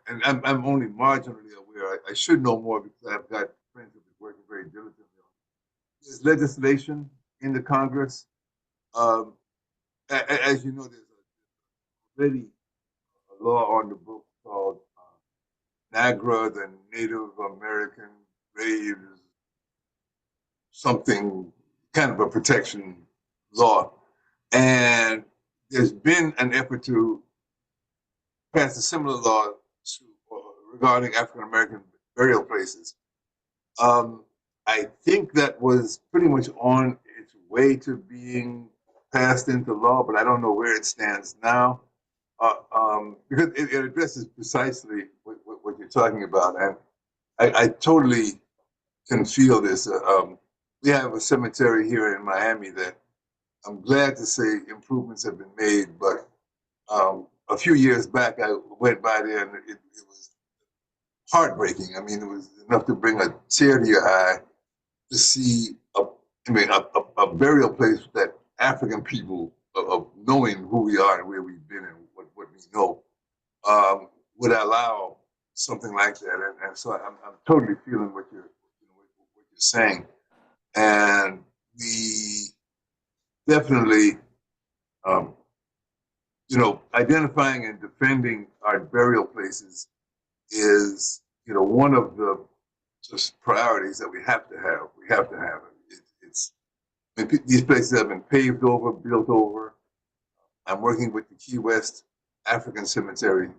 And I'm only marginally aware. I should know more because I've got friends who've been working very diligently on it. There's legislation in the Congress. As you know, there's already a law on the book called NAGRA, the Native American Graves, something kind of a protection law. And there's been an effort to pass a similar law regarding African American burial places. I think that was pretty much on its way to being passed into law, but I don't know where it stands now. Because it addresses precisely what you're talking about. And I totally can feel this. We have a cemetery here in Miami that I'm glad to say improvements have been made, but a few years back I went by there and it was heartbreaking. I mean, it was enough to bring a tear to your eye to see a burial place that African people, of knowing who we are and where we've been and what we know, would allow something like that. And so I'm totally feeling what you're saying. And we definitely, identifying and defending our burial places is, one of the just priorities that we have to have. We have to have it. These places have been paved over, built over. I'm working with the Key West African Cemetery,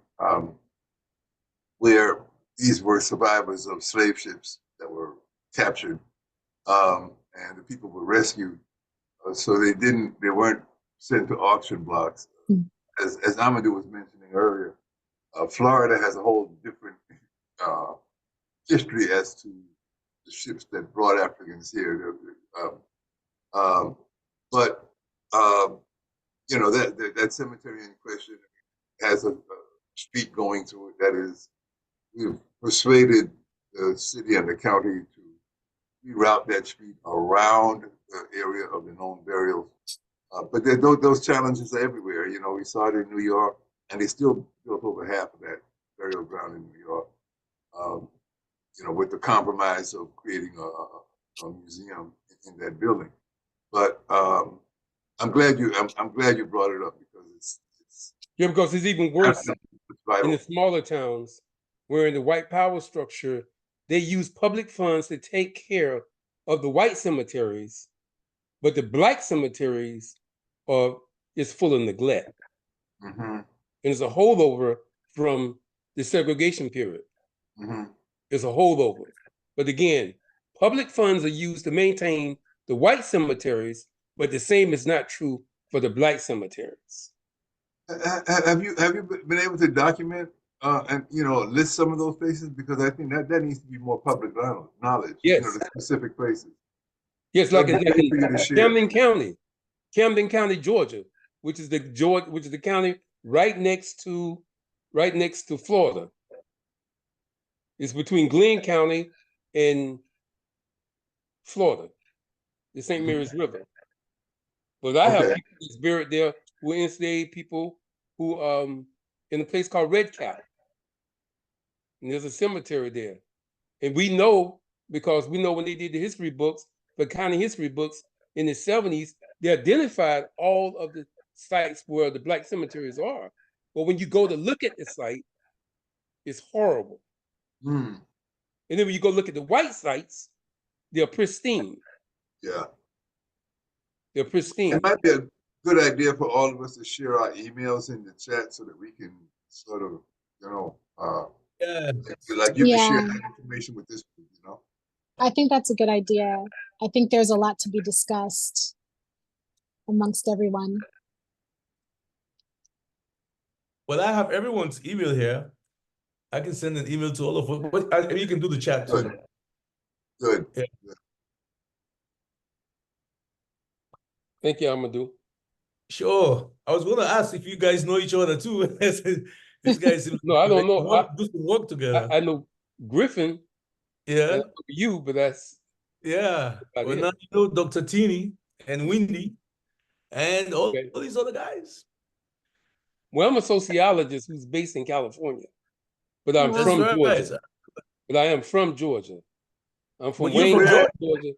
where these were survivors of slave ships that were captured, and the people were rescued. So they weren't sent to auction blocks. As Amadu was mentioning earlier, Florida has a whole different history as to the ships that brought Africans here. That cemetery in question has a street going through it that is, we've persuaded the city and the county to reroute that street around the area of the known burials. But those challenges are everywhere. We saw it in New York, and they still built over half of that burial ground in New York. With the compromise of creating a museum in that building. But I'm glad you brought it up because it's because it's even worse in the smaller towns, where in the white power structure they use public funds to take care of the white cemeteries, but the black cemeteries is full of neglect. And it's a holdover from the segregation period. It's a holdover. But again, public funds are used to maintain the white cemeteries, but the same is not true for the black cemeteries. Have you been able to document and list some of those places, because I think that needs to be more public knowledge. Yes, the specific places. Yes, like in Camden County, Georgia, which is the county right next to Florida. It's between Glenn County and Florida, the St. Mary's River. But I have people that's buried there who enslaved people who in a place called Red Cap. And there's a cemetery there. And we know, because we know when they did the history books, the county history books in the 70s, they identified all of the sites where the black cemeteries are. But when you go to look at the site, it's horrible. And then when you go look at the white sites, they're pristine. Yeah. They're pristine. It might be a good idea for all of us to share our emails in the chat so that we can sort of, like you can share that information with this group, I think that's a good idea. I think there's a lot to be discussed amongst everyone. Well, I have everyone's email here. I can send an email to all of us. But you can do the chat too. Good. Yeah. Thank you, Amadu. Sure. I was going to ask if you guys know each other too. These guys. No, I don't know. Want to do some work together. I know Griffin. Yeah. You, but that's. Yeah. Well, now you know Dr. Tini and Wendy and all these other guys. Well, I'm a sociologist who's based in California, but I'm from Georgia. But I am from Georgia. I'm from Wayne, Georgia.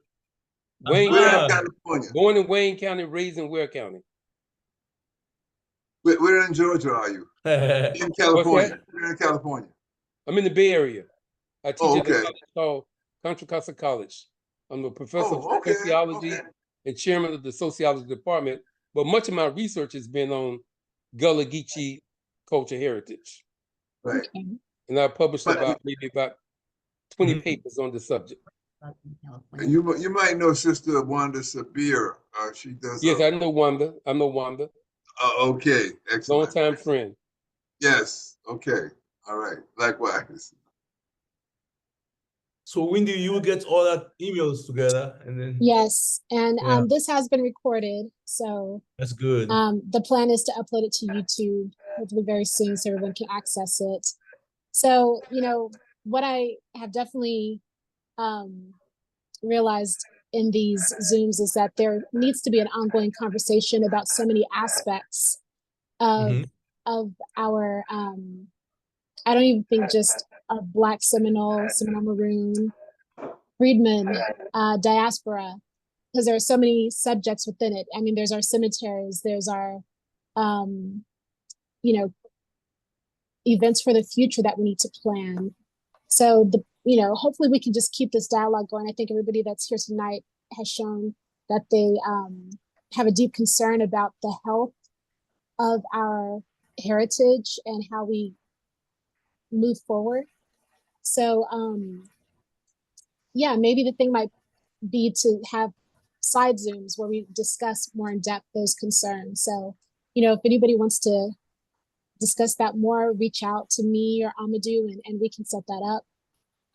Wayne County, California. Born in Wayne County, raised in Ware County. Where in Georgia are you? In California. Where in California? I'm in the Bay Area. I teach at a college called Contra Costa College. I'm a professor of sociology and chairman of the sociology department, but much of my research has been on Gullah Geechee culture heritage. Right. And I published about 20 papers on the subject. You might know Sister Wanda Sabir. She does. Yes, I know Wanda. Okay, excellent. Long-time friend. Yes. Okay. All right. Likewise. So Wendy, you will get all that emails together, and then. Yes, and this has been recorded, so that's good. The plan is to upload it to YouTube hopefully very soon, so everyone can access it. So what I have definitely realized in these Zooms is that there needs to be an ongoing conversation about so many aspects of our I don't even think just a Black Seminole Maroon, Freedmen, diaspora, because there are so many subjects within it. I mean, there's our cemeteries, there's our, events for the future that we need to plan. So hopefully we can just keep this dialogue going. I think everybody that's here tonight has shown that they have a deep concern about the health of our heritage and how we move forward. So maybe the thing might be to have side Zooms where we discuss more in depth those concerns. So, if anybody wants to discuss that more, reach out to me or Amadu and we can set that up,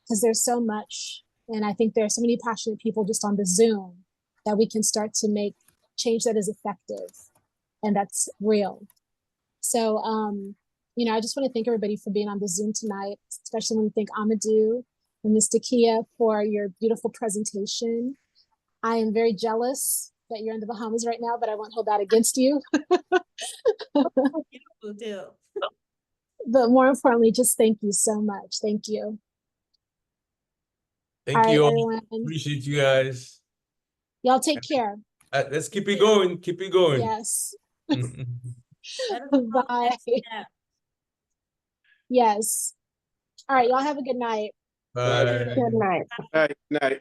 because there's so much. And I think there are so many passionate people just on the Zoom that we can start to make change that is effective and that's real. So, I just want to thank everybody for being on the Zoom tonight, especially when we thank Amadu and Ms. Nakia for your beautiful presentation. I am very jealous that you're in the Bahamas right now, but I won't hold that against you. Beautiful deal. But more importantly, just thank you so much. Thank you. Thank you all. Appreciate you guys. Y'all take care. Let's keep it going. Keep it going. Yes. Bye. Yes. All right. Y'all have a good night. Bye. Good night. Good night.